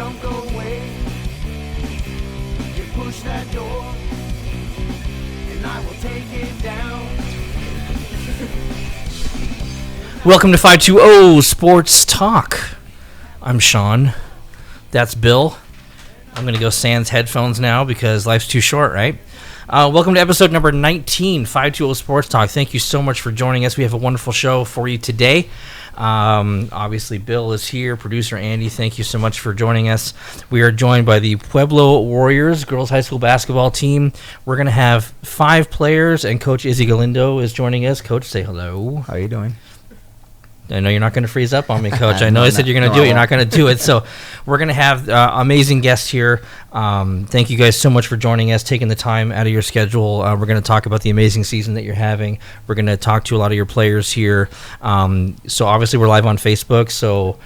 don't go away. You push that door, and I will take it down. Welcome to 520 Sports Talk. I'm Sean. That's Bill. I'm going to go sans headphones now because life's too short, right? Welcome to episode number 19, 520 Sports Talk. Thank you so much for joining us. We have a wonderful show for you today. Obviously, Bill is here. Producer Andy, thank you so much for joining us. We are joined by the Pueblo Warriors girls high school basketball team. We're going to have 5 players, and Coach Izzy Galindo is joining us. Coach, say hello. How are you doing? I know you're not going to freeze up on me, Coach. I know I said you're going to do it. You're not going to do it. So we're going to have amazing guests here. Thank you guys so much for joining us, taking the time out of your schedule. We're going to talk about the amazing season that you're having. We're going to talk to a lot of your players here. So obviously we're live on Facebook, so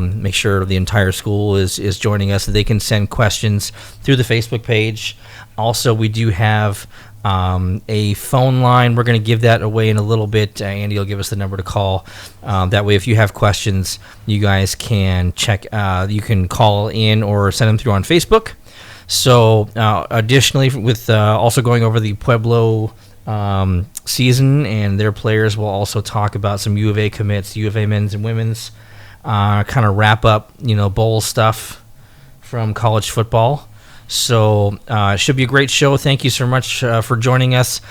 make sure the entire school is joining us. They can send questions through the Facebook page. Also, we do have a phone line. We're going to give that away in a little bit. Andy will give us the number to call. That way, if you have questions, you guys can check. You can call in or send them through on Facebook. So, additionally, with also going over the Pueblo season and their players, we'll also talk about some U of A commits, U of A men's and women's, kind of wrap up, bowl stuff from college football. So it should be a great show. Thank you so much for joining us.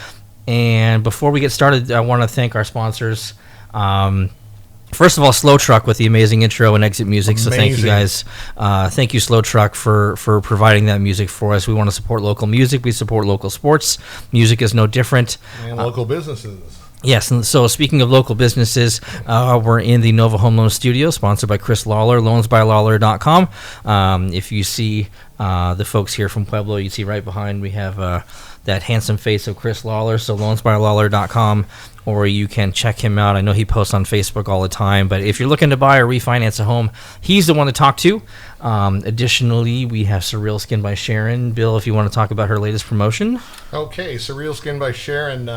And before we get started, I want to thank our sponsors. First of all, Slow Truck with the amazing intro and exit music. So thank you guys. Thank you, Slow Truck, for providing that music for us. We want to support local music. We support local sports. Music is no different. And local businesses. Yes, and so speaking of local businesses, we're in the Nova Home Loan Studio, sponsored by Chris Lawler, loansbylawler.com. If you see the folks here from Pueblo, you see right behind, we have that handsome face of Chris Lawler, so loansbylawler.com, or you can check him out. I know he posts on Facebook all the time, but if you're looking to buy or refinance a home, he's the one to talk to. Additionally, we have Surreal Skin by Sharon. Bill, if you want to talk about her latest promotion. Okay, Surreal Skin by Sharon.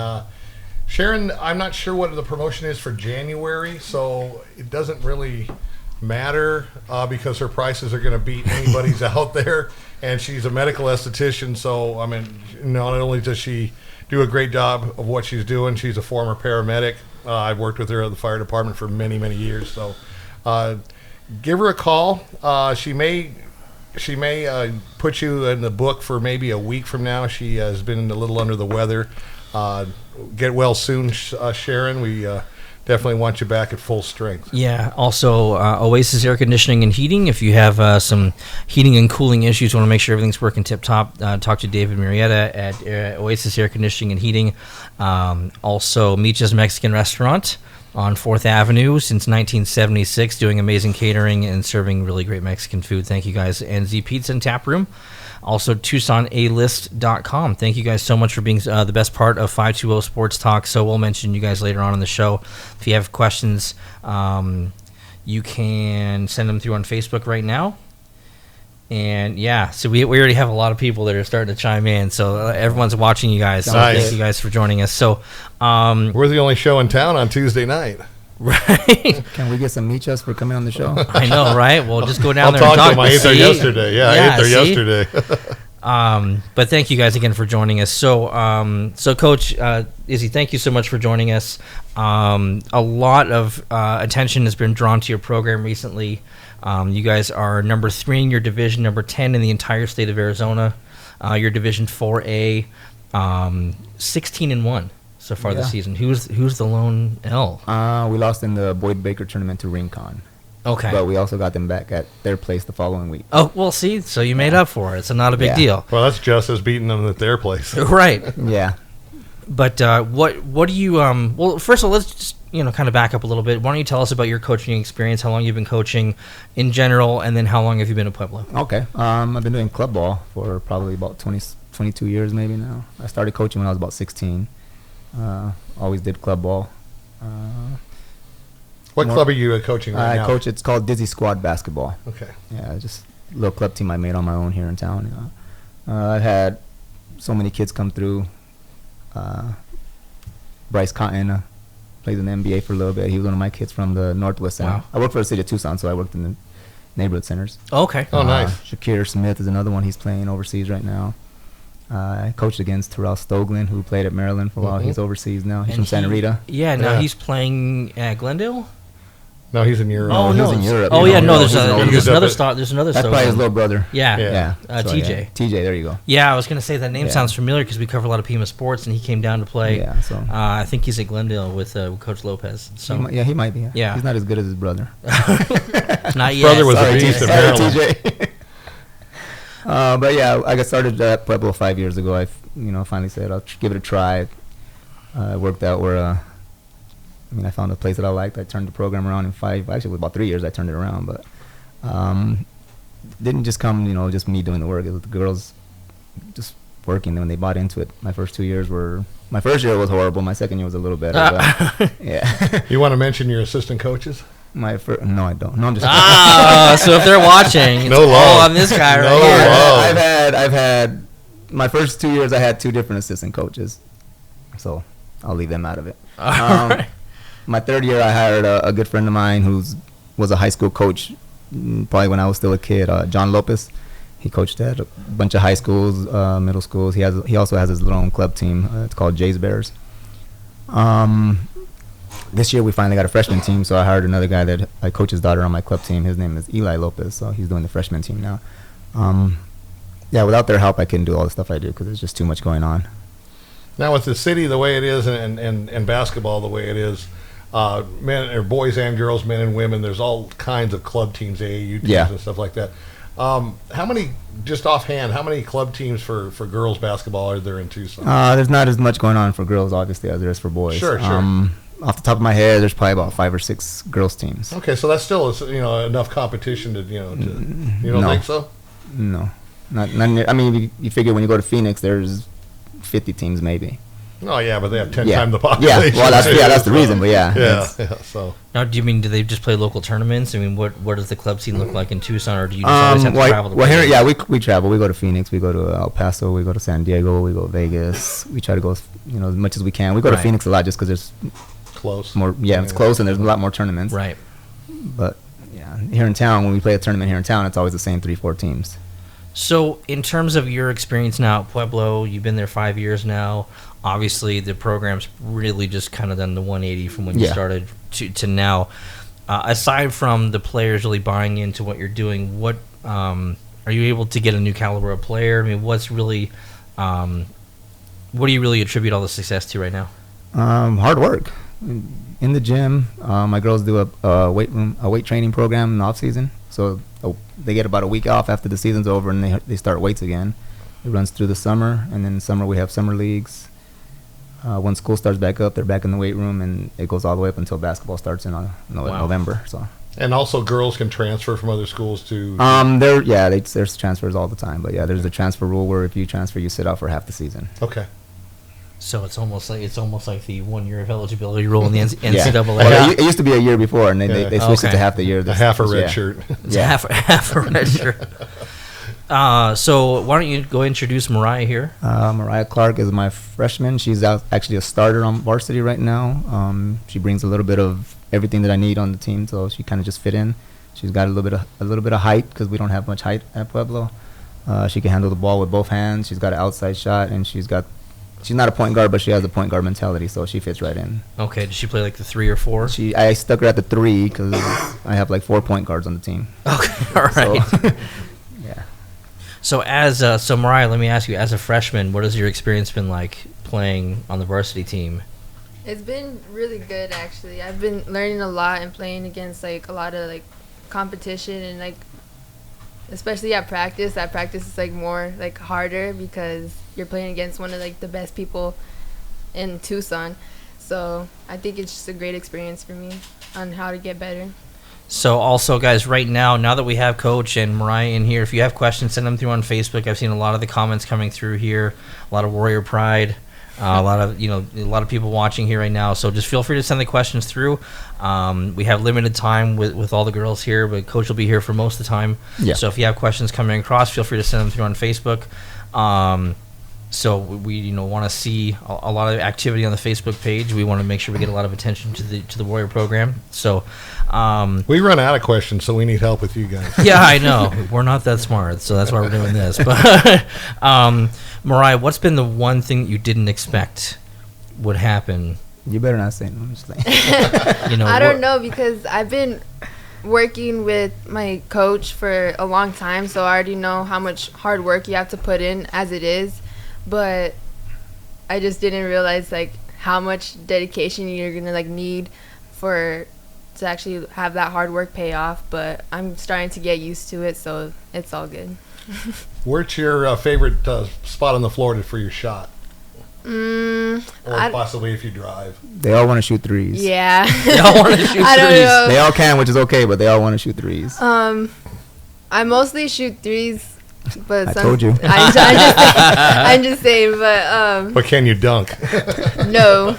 Sharon, I'm not sure what the promotion is for January, so it doesn't really matter because her prices are going to beat anybody's out there, and she's a medical esthetician, so, I mean, not only does she do a great job of what she's doing, she's a former paramedic. I've worked with her at the fire department for many, many years, so give her a call. She may put you in the book for maybe a week from now. She has been a little under the weather. Get well soon, Sharon. We definitely want you back at full strength. Yeah. Also, Oasis Air Conditioning and Heating. If you have some heating and cooling issues, want to make sure everything's working tip-top, talk to David Marietta at Oasis Air Conditioning and Heating. Also, Micha's Mexican Restaurant on 4th Avenue since 1976, doing amazing catering and serving really great Mexican food. Thank you, guys. And Z Pizza and Tap Room. Also, TucsonAlist.com. Thank you guys so much for being the best part of 520 Sports Talk. So we'll mention you guys later on in the show. If you have questions, you can send them through on Facebook right now. And, yeah, so we already have a lot of people that are starting to chime in. So everyone's watching you guys. So nice. Thank you guys for joining us. So we're the only show in town on Tuesday night. Right. Can we get some Michas for coming on the show? I know, right? We'll just go down there I'll and talk talk. to them. I ate there yesterday. Yeah, I ate there yesterday. But thank you guys again for joining us. So Coach Izzy, thank you so much for joining us. A lot of attention has been drawn to your program recently. You guys are number 3 in your division, number 10 in the entire state of Arizona. Your Division 4A, 16-1 so far this season. Who's the lone L? We lost in the Boyd Baker tournament to Rincon. Okay. But we also got them back at their place the following week. Oh, well, see, so you made up for it. So not a big deal. Well, that's just as beating them at their place. Right. Yeah. But what do you well, first of all, let's just kind of back up a little bit. Why don't you tell us about your coaching experience, how long you've been coaching in general, and then how long have you been at Pueblo? Okay. I've been doing club ball for probably about 22 years maybe now. I started coaching when I was about 16. Always did club ball. What club are you coaching right now? I coach, it's called Dizzy Squad Basketball. Okay. Yeah, just a little club team I made on my own here in town. I've had so many kids come through. Bryce Cotton plays in the NBA for a little bit. He was one of my kids from the Northwest Center. Wow. I worked for the city of Tucson, so I worked in neighborhood centers. Okay. Oh, nice. Shakir Smith is another one. He's playing overseas right now. I coached against Terrell Stoglin, who played at Maryland for a while. He's overseas now. He's from Santa Rita. Yeah, now Yeah. he's playing at Glendale. No, he's in Europe. Oh, he's no. in Europe. Oh, You yeah, know, no, he's an older there's another guy. star. There's another That's star. probably his little brother. Yeah. Yeah. So, TJ. TJ, there you go. Yeah, I was going to say that name Yeah. sounds familiar because we cover a lot of Pima sports, and he came down to play. Yeah, so I think he's at Glendale with Coach Lopez. So he might be. Yeah. He's not as good as his brother. not yet. Brother was Sorry, a beast in Sorry, Maryland. TJ. But yeah, I got started at Pueblo 5 years ago. I finally said I'll give it a try. It worked out where I found a place that I liked. I turned the program around in about 3 years I turned it around, but didn't just come, just me doing the work. It was the girls just working when they bought into it. My first year was horrible. My second year was a little better. But, yeah. You want to mention your assistant coaches? No, I don't. No, I'm just So if they're watching, it's No all love. on this guy No right here. love. I've had my first 2 years. I had 2 different assistant coaches, so I'll leave them out of it. All right. My third year, I hired a good friend of mine who was a high school coach, probably when I was still a kid. John Lopez. He coached at a bunch of high schools, middle schools. He also has his little own club team. It's called Jays Bears. This year we finally got a freshman team, so I hired another guy that I coach his daughter on my club team. His name is Eli Lopez, so he's doing the freshman team now. Yeah, without their help, I couldn't do all the stuff I do because there's just too much going on. Now with the city the way it is and basketball the way it is, men or boys and girls, men and women, there's all kinds of club teams, AAU teams Yeah. and stuff like that. How many, just offhand, how many club teams for girls basketball are there in Tucson? There's not as much going on for girls, obviously, as there is for boys. Sure. Off the top of my head, there's probably about 5 or 6 girls teams. Okay, so that's still enough competition to you don't No. think so? No, not near. I mean, you figure when you go to Phoenix, there's 50 teams maybe. Oh yeah, but they have 10 Yeah. times the population. Yeah, well, that's the reason, but yeah. Yeah. So Now, do they just play local tournaments? I mean, what does the club scene look like in Tucson, or do you just always have to travel to here, play? yeah, we travel. We go to Phoenix, we go to El Paso, we go to San Diego, we go to Vegas. We try to go, as much as we can. We go to Right. Phoenix a lot just because there's close. more. Yeah, it's close and there's a lot more tournaments. Right. But yeah, here in town, when we play a tournament here in town, it's always the same 3-4 teams. So, in terms of your experience now at Pueblo, you've been there 5 years now. Obviously, the program's really just kind of done the 180 from when you Yeah. started to now. Aside from the players really buying into what you're doing, what are you able to get a new caliber of player? I mean, what do you really attribute all the success to right now? Hard work in the gym. My girls do a weight training program in the off season, so they get about a week off after the season's over, and they start weights again. It runs through the summer, and then in summer we have summer leagues. When school starts back up, they're back in the weight room, and it goes all the way up until basketball starts in November. So. And also girls can transfer from other schools to There's transfers all the time, but yeah, there's a transfer rule where if you transfer, you sit out for half the season. Okay. So it's almost like the 1 year of eligibility rule in the NCAA. Yeah. Well, it used to be a year before, and they switched it Okay. to half the year. A half a red yeah. shirt. It's half a red shirt. So why don't you go introduce Mariah here? Mariah Clark is my freshman. She's actually a starter on varsity right now. She brings a little bit of everything that I need on the team, so she kind of just fit in. She's got a little bit of height because we don't have much height at Pueblo. She can handle the ball with both hands. She's got an outside shot, and she's not a point guard, but she has a point guard mentality, so she fits right in. Okay, does she play like the 3 or 4? I stuck her at the 3 because I have like 4 point guards on the team. Okay, all right. So, yeah. So Mariah, let me ask you, as a freshman, what has your experience been like playing on the varsity team? It's been really good, actually. I've been learning a lot and playing against like a lot of like competition, and like especially at practice. At practice is like more like harder because you're playing against one of like the best people in Tucson. So I think it's just a great experience for me on how to get better. So also, guys, right now that we have Coach and Mariah in here, if you have questions, send them through on Facebook. I've seen a lot of the comments coming through here, a lot of Warrior Pride, a lot of people watching here right now. So just feel free to send the questions through. We have limited time with all the girls here, but Coach will be here for most of the time. Yeah. So if you have questions coming across, feel free to send them through on Facebook. So we want to see a lot of activity on the Facebook page. We want to make sure we get a lot of attention to the Warrior program. So we run out of questions, so we need help with you guys. yeah, I know we're not that smart, so that's why we're doing this. But Mariah, what's been the one thing that you didn't expect would happen? You better not say no. I'm just like, I don't know, because I've been working with my coach for a long time, so I already know how much hard work you have to put in as it is. But I just didn't realize like how much dedication you're gonna like need to actually have that hard work pay off. But I'm starting to get used to it, so it's all good. Where's your favorite spot on the floor for your shot? Or possibly if you drive. they all want to shoot threes. Yeah. They all want to shoot I don't threes. know. They all can, which is okay, but they all want to shoot threes. I mostly shoot threes, but I told you. I'm just saying, but But can you dunk? no,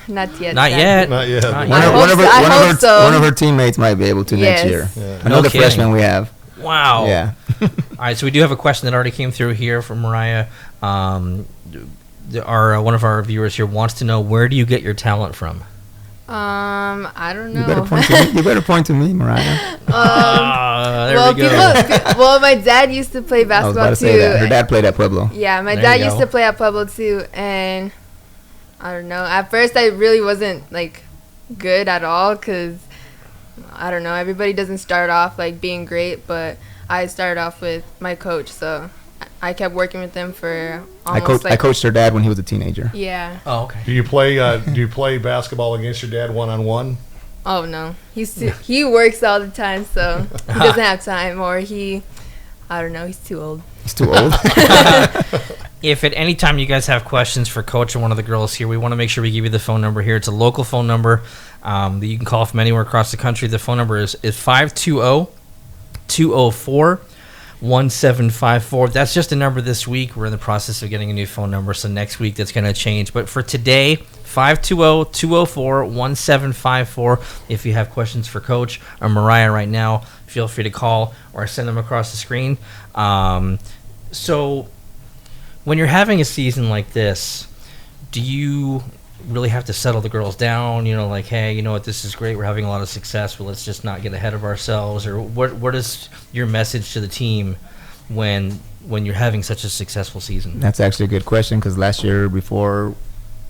not yet. Not sadly. yet. Not yet. Not I yet. hope so. One of her teammates might be able to Yes. next year. Yeah. Another No kidding. freshman we have. Wow. Yeah. All right, so we do have a question that already came through here from Mariah. One of our viewers here wants to know, where do you get your talent from? I don't know. You better point to me. You better point to me, Mariah. There we go. Well, my dad used to play I was about basketball to too. say that. Her dad played at Pueblo. Yeah, my There dad you used go. to play at Pueblo too, and I don't know. At first, I really wasn't like good at all, because I don't know. Everybody doesn't start off like being great, but I started off with my coach, so I kept working with them for almost I coached her dad when he was a teenager. Yeah. Oh, okay. Do you play basketball against your dad one-on-one? Oh no, he works all the time, so he doesn't have time, or I don't know, he's too old. He's too old. If at any time you guys have questions for Coach or one of the girls here, we want to make sure we give you the phone number here. It's a local phone number that you can call from anywhere across the country. The phone number is 520-204-1754. That's just a number this week. We're in the process of getting a new phone number, so next week that's going to change. But for today, 520-204-1754. If you have questions for Coach or Mariah right now, feel free to call or send them across the screen. So when you're having a season like this, do you really have to settle the girls down? Like, hey, you know what, this is great, we're having a lot of success, but let's just not get ahead of ourselves? Or what is your message to the team when you're having such a successful season? That's actually a good question, because last year before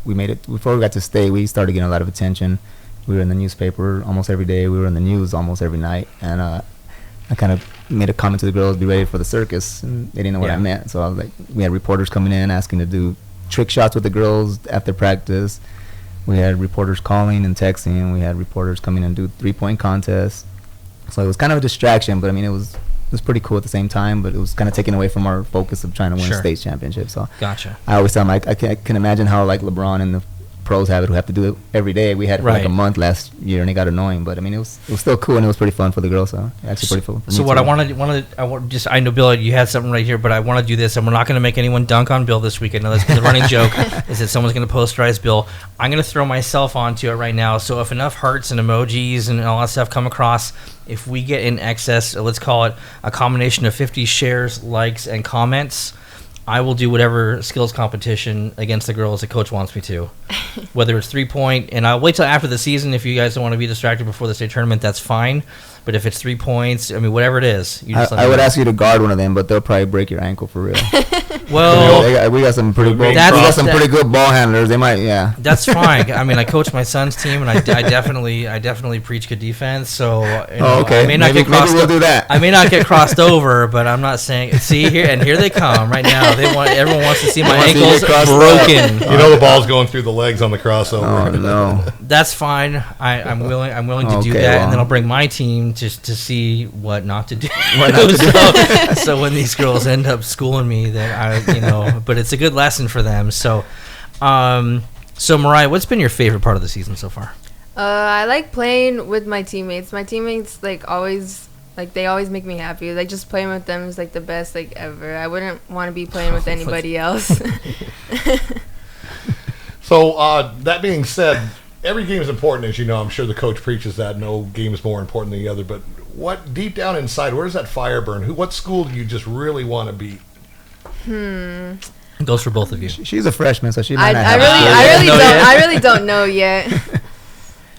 we got to stay, we started getting a lot of attention. We were in the newspaper almost every day. We were in the news almost every night. And I kind of made a comment to the girls, be ready for the circus, and they didn't know what I meant. So I was like, we had reporters coming in asking to do trick shots with the girls after practice. We had reporters calling and texting. We had reporters coming and do 3-point contests. So it was kind of a distraction, but I mean, it was pretty cool at the same time, but it was kind of taken away from our focus of trying to win a state championship. So Gotcha. I always tell them, I can imagine how like LeBron and the pros have it, who have to do it every day. We had it for like a month last year, and it got annoying. But I mean, it was still cool, and it was pretty fun for the girls. So actually pretty fun. For So me what too. I know, Bill, you had something right here, but I want to do this, and we're not going to make anyone dunk on Bill this week. I know that's been the running joke, is that someone's going to posterize Bill. I'm going to throw myself onto it right now. So if enough hearts and emojis and all that stuff come across, if we get in excess, let's call it a combination of 50 shares, likes, and comments, I will do whatever skills competition against the girls the coach wants me to, whether it's 3-point, and I'll wait till after the season. If you guys don't want to be distracted before the state tournament, that's fine. But if it's 3 points, I mean, whatever it is, you just I would ask you to guard one of them, but they'll probably break your ankle for real. Well, we got some pretty good, ball handlers. They might, yeah. That's fine. I mean, I coach my son's team, and I definitely preach good defense. So, okay. I may not maybe we'll do that. I may not get crossed over, but I'm not saying. See here, and here they come right now. Everyone wants to see my ankles broken. The ball's going through the legs on the crossover. Oh no. That's fine. I'm willing to do that, and then I'll bring my team just to see what not to do. So when these girls end up schooling me, that but it's a good lesson for them. So, so Mariah, what's been your favorite part of the season so far? I like playing with my teammates. My teammates they always make me happy. Like just playing with them is like the best ever. I wouldn't want to be playing with anybody else. So that being said, every game is important, as you know. I'm sure the coach preaches that no game is more important than the other. But what deep down inside, where does that fire burn? What school do you just really want to beat? Goes for both of you. She's a freshman, so she might not I have really don't know yet.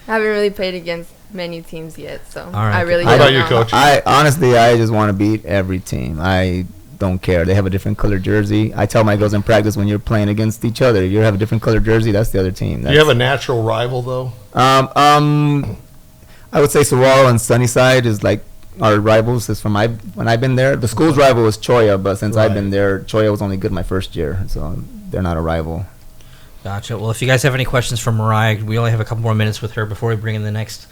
I haven't really played against many teams yet, so right. I really How don't about you, know. Coach? I honestly, I just want to beat every team. I don't care. They have a different color jersey. I tell my girls in practice when you're playing against each other, if you have a different color jersey, that's the other team. Do you have a natural rival, though? I would say Saguaro and Sunnyside is like our rivals. Is from when I've been there. The school's rival was Choya, but since I've been there, Choya was only good my first year, so they're not a rival. Gotcha. Well, if you guys have any questions for Mariah, we only have a couple more minutes with her before we bring in the next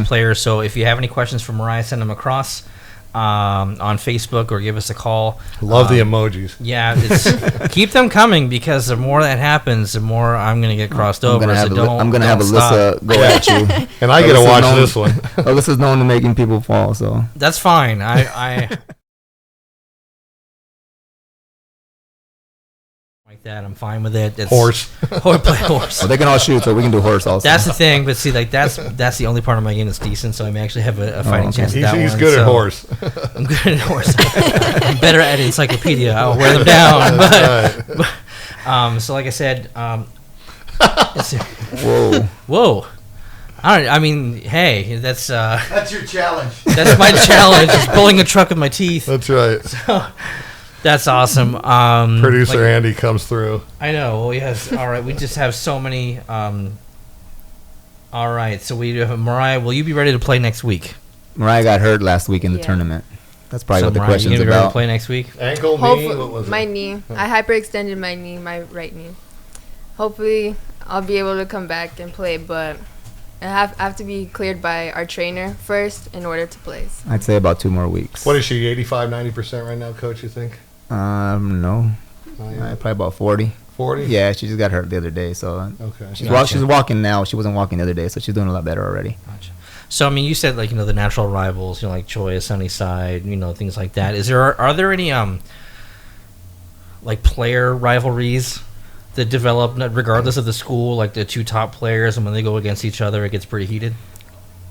player. So if you have any questions for Mariah, send them across on Facebook or give us a call. Love the emojis. Yeah, keep them coming because the more that happens, the more I'm going to get crossed over. I'm gonna have Ilysa go at you, And I get to watch this one. Alyssa's known to making people fall, so That's fine. I like that. I'm fine with it. It's Horse. Play horse. well, they can all shoot, so we can do horse also. That's the thing, but see, like that's the only part of my game that's decent, so I may actually have a fighting chance at that He's one. good at horse. I'm good at horse. I'm better at encyclopedia. I'll wear them down. But, so like I said, whoa. I mean, hey, that's That's your challenge. that's my challenge. Is pulling a truck with my teeth. That's right. So, that's awesome. Producer Andy comes through. I know. Well, yes. All right. We just have so many. All right. So we have Mariah. Will you be ready to play next week? Mariah got hurt last week in the Yeah. tournament. That's probably So what the Mariah, question's you gonna be ready to about. play next week? Ankle, knee, Hopefully, what was my it? knee. I hyperextended my knee, my right knee. Hopefully, I'll be able to come back and play, but I have to be cleared by our trainer first in order to play. So. I'd say about 2 more weeks. What is she, 85, 90% right now, Coach, you think? No. Oh, yeah. Probably about 40. 40? Yeah, she just got hurt the other day, so Okay. she's walking now. She wasn't walking the other day, so she's doing a lot better already. Gotcha. So I mean, you said like the natural rivals, like Choya, Sunnyside, things like that. Are there any like player rivalries that develop regardless of the school, like the two top players, and when they go against each other, it gets pretty heated?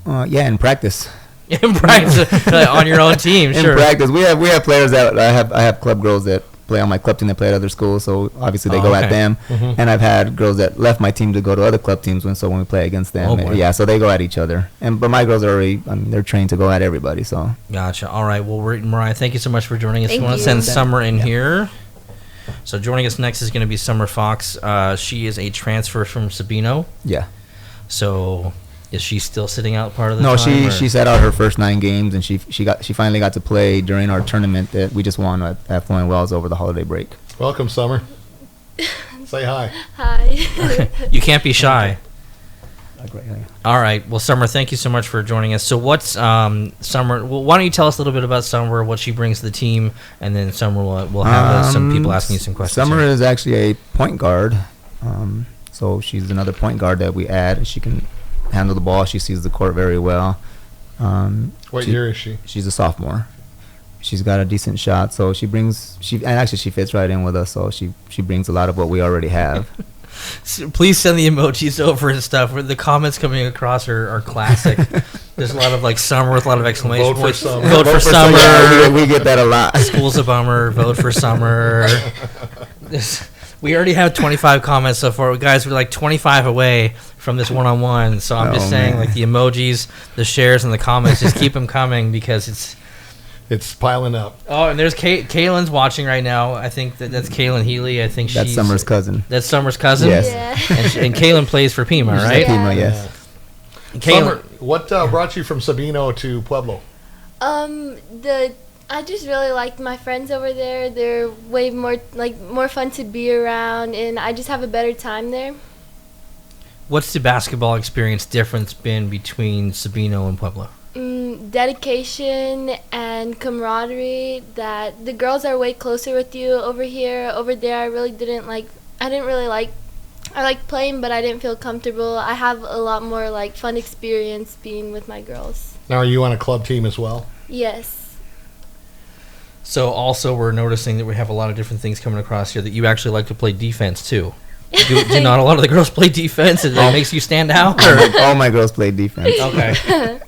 Yeah, in practice. In practice, on your own team, In sure. practice, we have players that I have club girls that play on my club team that play at other schools, so obviously they go at them. Mm-hmm. And I've had girls that left my team to go to other club teams when we play against them. Oh, boy. Yeah, so they go at each other. But my girls are already, they're trained to go at everybody. So Gotcha. All right. Well, Mariah, thank you so much for joining us. Thank We want to you. send Summer in here. So joining us next is going to be Summer Fox. She is a transfer from Sabino. yeah. So is she still sitting out part of the No, time? she sat out her first 9 games, and she finally got to play during our tournament that we just won at Flowing Wells over the holiday break. Welcome, Summer. Say hi. Hi. You can't be shy. All right. Well, Summer, thank you so much for joining us. So what's Summer? Well, why don't you tell us a little bit about Summer, what she brings to the team, and then Summer will have some people asking you some questions. Summer here. is actually a point guard. So she's another point guard that we add. She can handle the ball. She sees the court very well. What year is she? She's a sophomore. She's got a decent shot, so she fits right in with us. So she brings a lot of what we already have. Please send the emojis over and stuff. The comments coming across are classic. There's a lot of like Summer with a lot of exclamation Vote for points. Summer. Vote for Summer. Yeah, we get that a lot. School's a bummer. Vote for Summer. We already have 25 comments so far. Guys, we're like 25 away from this one-on-one. So I'm just saying, man. like the emojis, the shares, and the comments, just keep them coming because It's piling up. Oh, and there's Kaylin's watching right now. I think that's Kaylin Healy. I think That's she's Summer's cousin. That's Summer's cousin. Yes. Yeah. And Kaylin plays for Pima, She's right? a Pima, yes. Summer, what brought you from Sabino to Pueblo? I just really liked my friends over there. They're way more fun to be around, and I just have a better time there. What's the basketball experience difference been between Sabino and Pueblo? Dedication and camaraderie. That the girls are way closer with you over here. Over there, I liked playing, but I didn't feel comfortable. I have a lot more fun experience being with my girls. Now, are you on a club team as well? Yes. So also we're noticing that we have a lot of different things coming across here that you actually like to play defense too. Do not a lot of the girls play defense and that makes you stand out? Or? All my girls play defense. Okay.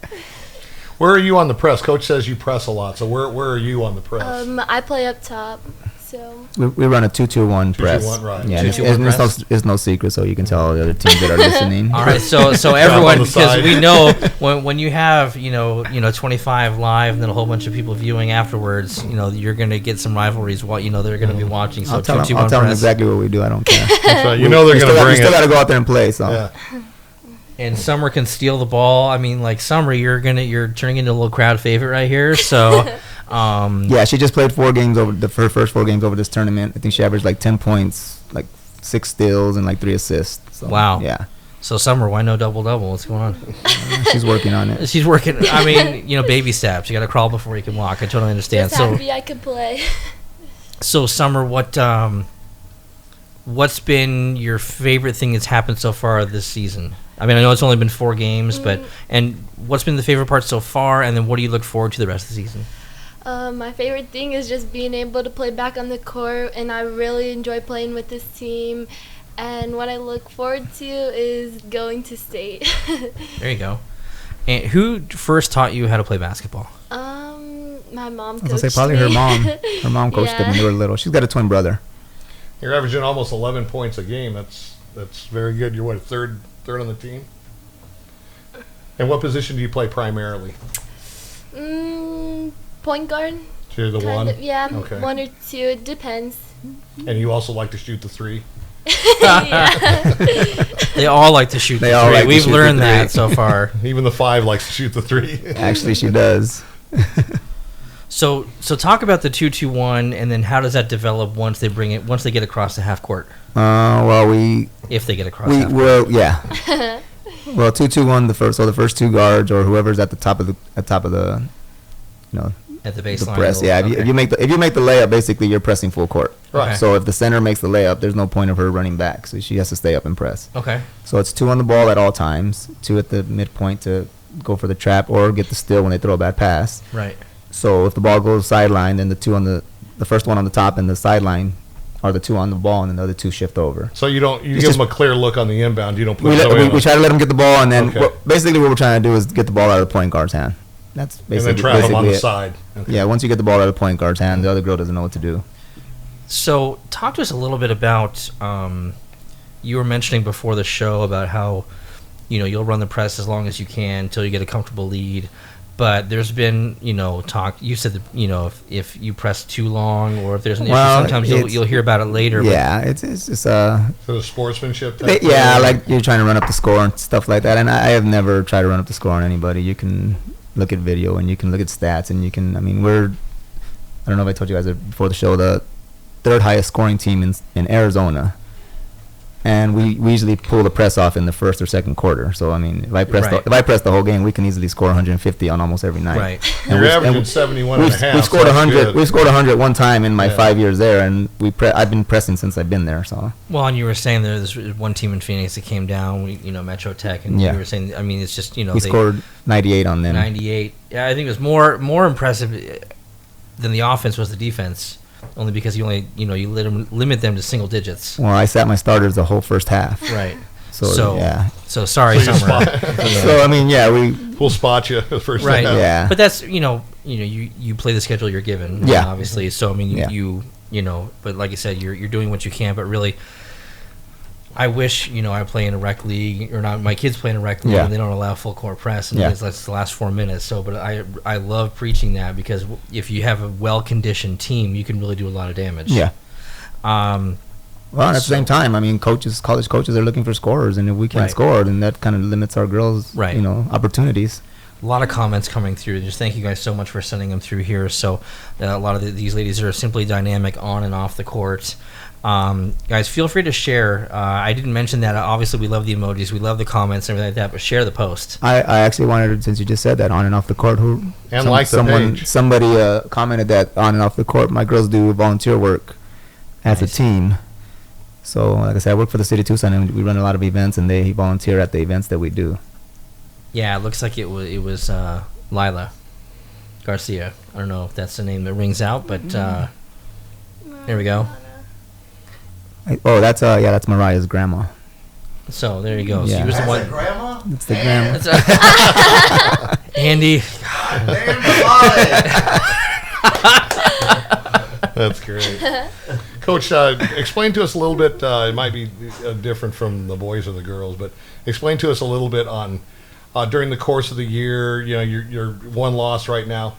Where are you on the press? Coach says you press a lot, so where are you on the press? I play up top. So We run a 2-2-1 press. 2-2-1, right. Yeah, 2-2-1 press. it's no secret, so you can tell all the other teams that are listening. All right, so everyone, the because side. we know when you have 25 live and then a whole bunch of people viewing afterwards, you're gonna get some rivalries. They're gonna be watching. So I'll tell 2-2-1 them press. exactly what we do. I don't care. So you know they're We going to we bring still got to it. go out there and play. So Yeah. And Summer can steal the ball. I mean, like Summer, you're turning into a little crowd favorite right here. So, yeah, she just played 4 games over her first 4 games over this tournament. I think she averaged like 10 points, like 6 steals, and like 3 assists. So, Wow. Yeah, So Summer, why no double-double? What's going on? she's working on it. She's working. I mean, baby steps. You got to crawl before you can walk. I totally understand. just happy I could play. So Summer, what's been your favorite thing that's happened so far this season? I mean, I know it's only been 4 games, and what's been the favorite part so far, and then what do you look forward to the rest of the season? My favorite thing is just being able to play back on the court, and I really enjoy playing with this team. And what I look forward to is going to state. There you go. And who first taught you how to play basketball? My mom I was coached gonna say probably me. her mom. Her mom coached them when they were little. She's got a twin brother. You're averaging almost 11 points a game. That's very good. You're what, third on the team? And what position do you play primarily? Point guard. So you're the Kind one? of, yeah, Okay. 1 or 2. It depends. And you also like to shoot the 3? Yeah. They all like to shoot They the all 3. like to We've shoot the learned 3. that so far. Even the 5 likes to shoot the 3. Actually, she does. So talk about the 2-2-1, and then how does that develop once they get across the half court? Well, If they get across half court. well, yeah. Well, 2-2-1 the first 2 guards or whoever's at the top of the At the the baseline. press. Yeah, if you make the layup, basically you're pressing full court. Right. Okay. So if the center makes the layup, there's no point of her running back. So she has to stay up and press. Okay. So it's 2 on the ball at all times, 2 at the midpoint to go for the trap or get the steal when they throw a bad pass. Right. So if the ball goes sideline, then the 2 on the first one on the top and the sideline are the 2 on the ball, and then the other 2 shift over. So you It's give just- them a clear look on the inbound. You don't put We somebody try to let them get the ball, and then Okay. basically what we're trying to do is get the ball out of the point guard's hand. That's and basically then trap them on the it. side. Okay. Yeah, once you get the ball out of the point guard's hand, the other girl doesn't know what to do. So talk to us a little bit about, you were mentioning before the show about how, you'll run the press as long as you can until you get a comfortable lead. But there's been, talk. You said that, if you press too long or if there's an issue, sometimes you'll hear about it later. Yeah, it's just So the sportsmanship. type yeah, thing? like you're trying to run up the score and stuff like that. And I have never tried to run up the score on anybody. You can look at video and you can look at stats and you can. I mean, I don't know if I told you guys before the show, the 3rd highest scoring team in Arizona. And we usually pull the press off in the first or second quarter. So I mean, if I press the whole game, we can easily score 150 on almost every night. Right. And You're we- averaging and 71 and a half. We've scored so that's 100. good. We've scored 100 one time in my Yeah. 5 years there, and I've been pressing since I've been there. So Well, and you were saying there's one team in Phoenix that came down, Metro Tech, and Yeah. you were saying, I mean, it's just, we scored 98 on them. 98. Yeah, I think it was more impressive than the offense was the defense, only because you limit them to single digits. Well, I sat my starters the whole first half. Right. So, yeah. So sorry, So you Summer. So I mean, yeah, We'll spot you the first Right. half. Yeah. But that's you play the schedule you're given. Yeah. Obviously. So I mean Yeah. but like you said, you're doing what you can. But really, I wish I play in a rec league or not. My kids play in a rec league Yeah. and they don't allow full court press, and Yeah. that's the last 4 minutes. So, but I love preaching that because if you have a well conditioned team, you can really do a lot of damage. Yeah. Well, at the So- same time, I mean, college coaches are looking for scorers, and if we can't Right. score, then that kind of limits our girls' Right. opportunities. A lot of comments coming through. Just thank you guys so much for sending them through here. So a lot of these ladies are simply dynamic on and off the court. Guys, feel free to share. I didn't mention that. Obviously, we love the emojis. We love the comments and everything like that. But share the post. I actually wanted, since you just said that, on and off the court, Page. somebody commented that on and off the court, my girls do volunteer work as Nice. a team. So, like I said, I work for the city of Tucson, and we run a lot of events, and they volunteer at the events that we do. Yeah, it looks like it was Lila Garcia. I don't know if that's the name that rings out, but there we go. That's Mariah's grandma. So there you go. Yeah. She was the one. Grandma? That's the grandma. Andy. Damn That's great. Coach, explain to us a little bit, it might be different from the boys or the girls, but explain to us a little bit on during the course of the year, you're one loss right now.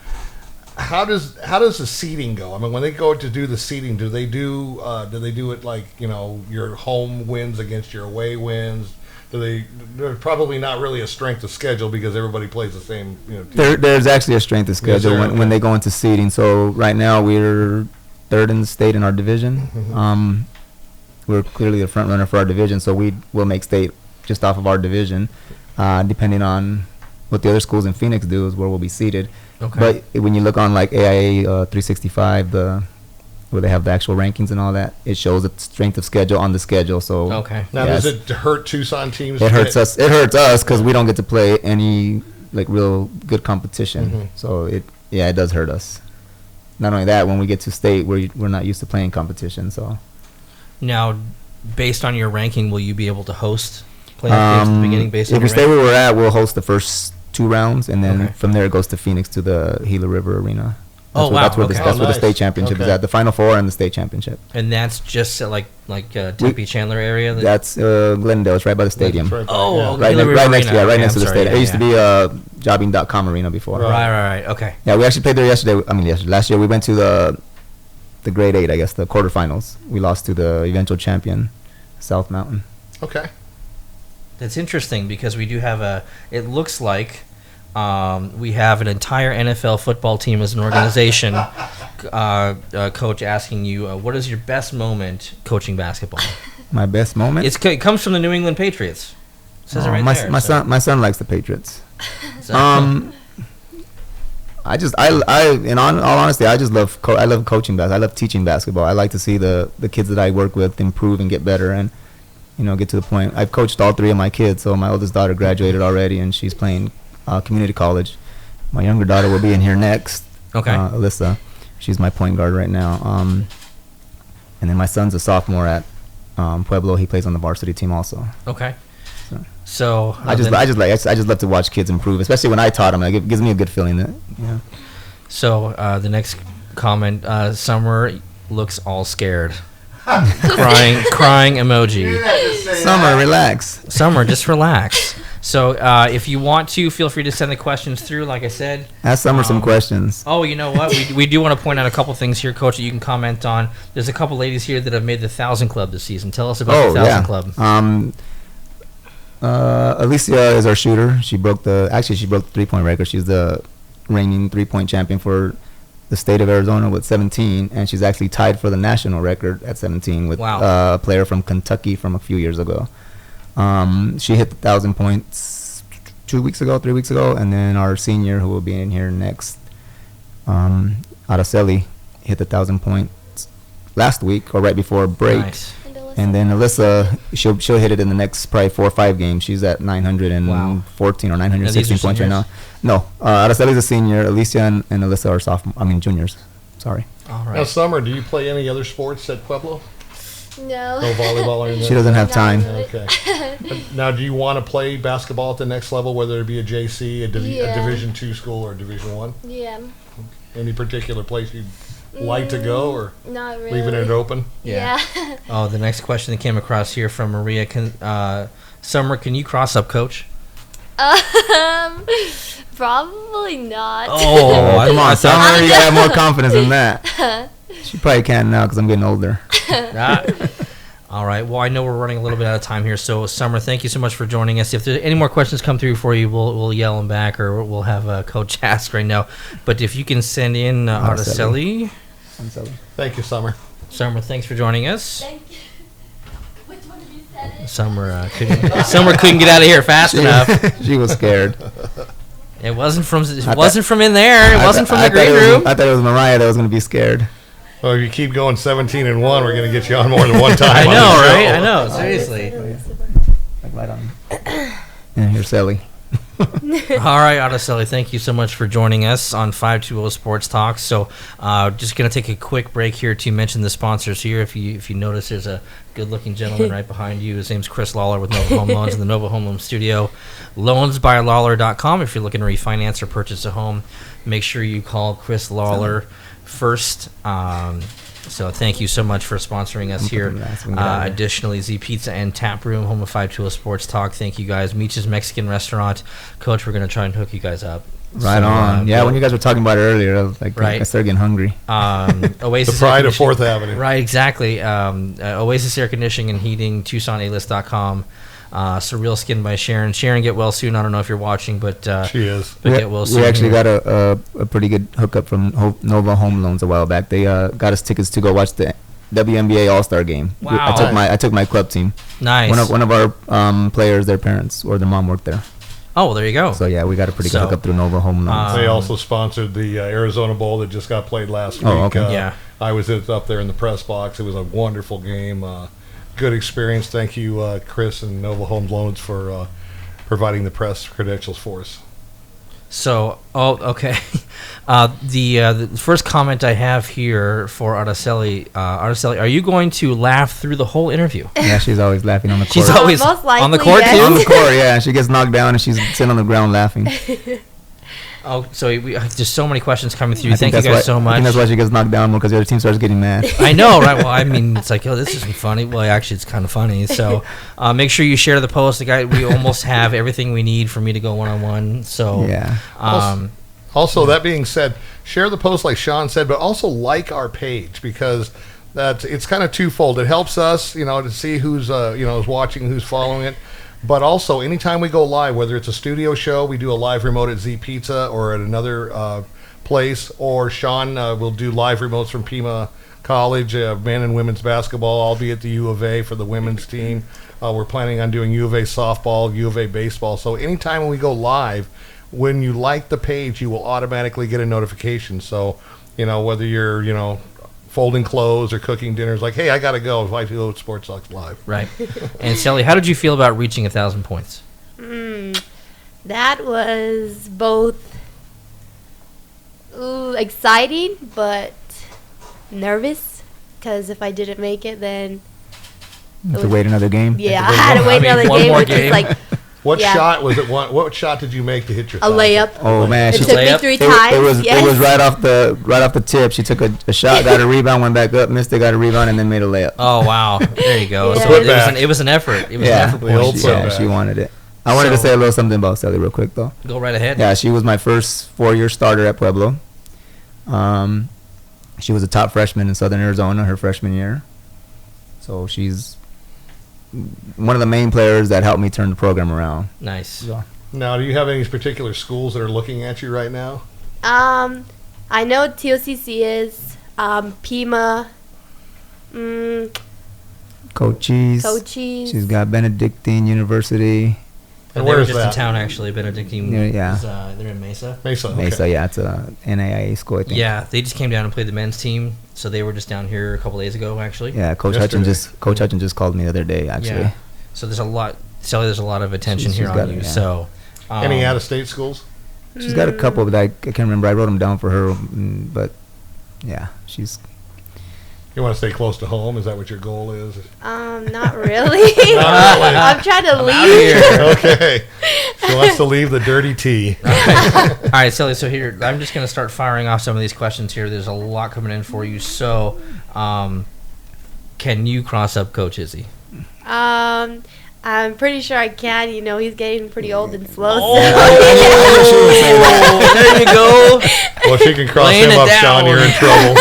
How does the seeding go? I mean, when they go to do the seeding, do they do it like, your home wins against your away wins? They're probably not really a strength of schedule because everybody plays the same. There's actually a strength of schedule when they go into seeding. So right now we're third in the state in our division. Mm-hmm. We're clearly the front runner for our division, so we'll make state just off of our division. Depending on what the other schools in Phoenix do is where we'll be seated. Okay. But when you look on like AIA 365, where they have the actual rankings and all that, it shows the strength of schedule on the schedule. So Okay. Now, does it hurt Tucson teams? It hurts us. It hurts us because we don't get to play any like real good competition. Mhm. So it does hurt us. Not only that, when we get to state, we're not used to playing competition. So Now, based on your ranking, will you be able to host playoff games at the beginning based on if your we stay ranking? where we're at, we'll host the first 2 rounds, and then Okay. from there it goes to Phoenix to the Gila River Arena. Oh, wow. That's where Okay. that's where the Nice. state championship is Okay. at. The Final Four and the state championship. And that's just like Tempe Chandler area? That's Glendale. It's right by the stadium. That's right. Oh, Yeah. okay. Right, Gila River right next Arena. right Okay, next to I'm the sorry. stadium. Yeah, It used to be jobbing.com arena before. Right. Okay. Yeah, we actually played there yesterday. Last year we went to the grade 8, I guess, the quarterfinals. We lost to the eventual champion, South Mountain. Okay. That's interesting because we do have it looks like we have an entire NFL football team as an organization. Coach asking you, what is your best moment coaching basketball? My best moment? It comes from the New England Patriots. It says it right my, there. my so- son, my son likes the Patriots. so- In all honesty, I just love I love coaching basketball. I love teaching basketball. I like to see the kids that I work with improve and get better and get to the point. I've coached all 3 of my kids. So my oldest daughter graduated already and she's playing community college. My younger daughter will be in here next. Okay. Ilysa, she's my point guard right now. And then my son's a sophomore at Pueblo. He plays on the varsity team also. Okay. So I just love to watch kids improve, especially when I taught them. It gives me a good feeling that. Yeah. So the next comment, Summer looks all scared, crying emoji. Summer, relax. Summer, just relax. So if you want to, feel free to send the questions through. Like I said. Ask Summer some questions. Oh, you know what? We do want to point out a couple things here, Coach, that you can comment on. There's a couple ladies here that have made the 1,000 Club this season. Tell us about the 1,000 Club. Alicia is our shooter. She broke the 3-point record. She's the reigning 3-point champion for the state of Arizona with 17, and she's actually tied for the national record at 17 with a player from Kentucky from a few years ago. She hit the 1,000 points 3 weeks ago, and then our senior, who will be in here next, Araceli, hit the 1,000 points last week or right before break. Nice. And then Ilysa, she'll hit it in the next probably 4 or 5 games. She's at 914 or 916 points right now. No, Araceli's a senior. Alicia and Ilysa are juniors. Sorry. All right. Now, Summer, do you play any other sports at Pueblo? No. No volleyball or anything? She doesn't have time. Okay. Now, do you want to play basketball at the next level, whether it be a JC, a Division II school, or Division I? Yeah. Any particular place you'd like to go, or not really. leaving it open? Yeah. Oh, the next question that came across here from Maria. Summer, can you cross up, Coach? Probably not. Oh, come on, Summer. You gotta have more confidence than that. She probably can now because I'm getting older. All right. Well, I know we're running a little bit out of time here. So, Summer, thank you so much for joining us. If there any more questions come through for you, we'll yell them back, or we'll have Coach ask right now. But if you can send in Araceli. Thank you, Summer. Summer, thanks for joining us. Thank you. Which one of you said it? Summer couldn't get out of here fast enough. She was scared. It wasn't from in there. It wasn't from the green room. I thought it was Mariah that was going to be scared. Well, if you keep going 17-1, we're going to get you on more than one time. I on know, the show. right? I know. Seriously. Like right on. And here's Sally. All right, Araceli, thank you so much for joining us on 520 Sports Talk. So, just going to take a quick break here to mention the sponsors here. If you notice, there's a good-looking gentleman right behind you. His name's Chris Lawler with Nova Home Loans in the Nova Home Loan Studio. Loansbylawler.com. If you're looking to refinance or purchase a home, make sure you call Chris Lawler first. So thank you so much for sponsoring us here. Additionally, Z Pizza and Tap Room, home of 520 Sports Talk. Thank you guys. Meech's Mexican Restaurant. Coach, we're going to try and hook you guys up. Right on. Yeah, when you guys were talking about it earlier, I was like, I started getting hungry. Oasis the pride of 4th Avenue. Right, exactly. Oasis Air Conditioning and Heating, TucsonAlist.com. Surreal Skin by Sharon. Sharon, get well soon. I don't know if you're watching, but she is. But get well soon. We actually got a pretty good hookup from Nova Home Loans a while back. They got us tickets to go watch the WNBA All-Star game. Wow. I took my club team. Nice. One of our players, their parents or their mom worked there. Oh, well, there you go. So yeah, we got a pretty good hookup through Nova Home Loans. They also sponsored the Arizona Bowl that just got played last week. Oh, okay. Yeah. I was up there in the press box. It was a wonderful game. Good experience. Thank you, Chris and Nova Home Loans, for providing the press credentials for us. So, okay. The first comment I have here for Araceli, are you going to laugh through the whole interview? Yeah, she's always laughing on the court. She's always most likely, on the court yes. too? On the court, yeah. She gets knocked down and she's sitting on the ground laughing. Oh, so there's so many questions coming through. Thank you guys so much. I think that's why she gets knocked down more, because the other team starts getting mad. I know, right? Well, I mean, it's like, this isn't funny. Well, actually, it's kind of funny. So make sure you share the post. We almost have everything we need for me to go one-on-one. So yeah. Also, that being said, share the post like Sean said, but also like our page, because it's kind of twofold. It helps us, to see who's is watching, who's following it. But also, anytime we go live, whether it's a studio show, we do a live remote at Z Pizza or at another place, or Sean will do live remotes from Pima College, men and women's basketball. I'll be at the U of A for the women's team. We're planning on doing U of A softball, U of A baseball. So anytime we go live, when you like the page, you will automatically get a notification. So, whether you're, folding clothes or cooking dinners, like, hey, I got to go. 520 Sports Talk Live. Right. And Sally, how did you feel about reaching 1,000 points? That was both exciting but nervous, because if I didn't make it, then You have to wait another game. yeah, I had to wait another one game, more which game. is like What Yeah. shot was it? What shot did you make to hit your a layup. Oh man, It she took me layup? 3 It times. it was right off the tip. She took a shot, got a rebound, went back up, missed it, got a rebound, and then made a layup. Oh, wow. There you go. Yeah. So Putback. it was an effort. It was an Yeah, effort The old point. putback. she wanted it. I wanted to So- say a little something about Sally real quick though. Go right ahead. Yeah, she was my first 4-year starter at Pueblo. She was a top freshman in Southern Arizona her freshman year. So she's one of the main players that helped me turn the program around. Nice. So, Now, do you have any particular schools that are looking at you right now? I know TOCC is Pima, Cochise. Cochise. She's got Benedictine University. And They where were is just in that? town, actually. Benedictine. Yeah. Is, they're in Mesa. Mesa. Okay. Mesa, yeah, it's a NAIA school, I think. Yeah, they just came down and played the men's team, so they were just down here a couple days ago, actually. Yeah, Coach Yesterday. Hutchins just called me the other day, actually. Yeah. So there's a lot. Sally, there's a lot of attention She's here got on it, you. yeah. So, Any out-of-state schools? She's got a couple, but I can't remember. I wrote them down for her, but yeah, she's. You want to stay close to home? Is that what your goal is? Not really. Not really. I'm trying to out leave. Okay. She wants to leave the dirty tea. All right, Sally. So here, I'm just going to start firing off some of these questions here. There's a lot coming in for you. So, can you cross up Coach Izzy? I'm pretty sure I can. He's getting pretty old and slow. There you go. Well, if she can cross Laying him it up, down. Sean, you're in trouble.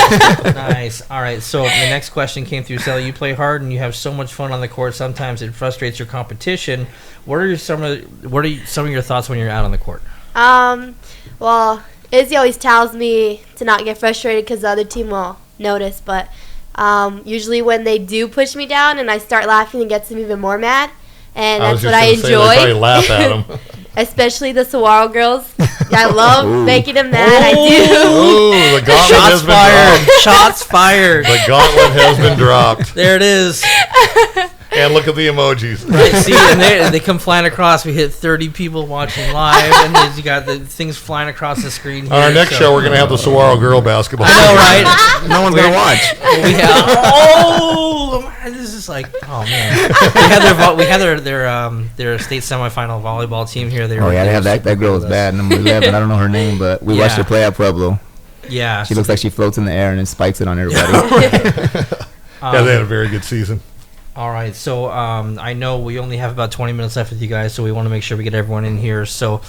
Nice. All right. So the next question came through. Sally, you play hard and you have so much fun on the court. Sometimes it frustrates your competition. What are some of your thoughts when you're out on the court? Well, Izzy always tells me to not get frustrated because the other team will notice. But usually when they do push me down and I start laughing, it gets them even more mad. And that's what I enjoy. They laugh at them. Especially the Saguaro girls. I love making them mad. I do. Ooh, the gauntlet has Shots been fired. dropped. Shots fired. The gauntlet has been dropped. There it is. And look at the emojis. Right, see, and they come flying across. We hit 30 people watching live, and then you got the things flying across the screen here. On our next show, we're going to have the Saguaro girl basketball. I know, right? No one's gonna watch. We have, man, this is like, oh man. We had their state semifinal volleyball team here. Oh yeah, they have that girl is bad, number 11. I don't know her name, but we watched her play at Pueblo. Yeah. She looks like she floats in the air and then spikes it on everybody. Yeah, they had a very good season. All right, so I know we only have about 20 minutes left with you guys, so we want to make sure we get everyone in here. So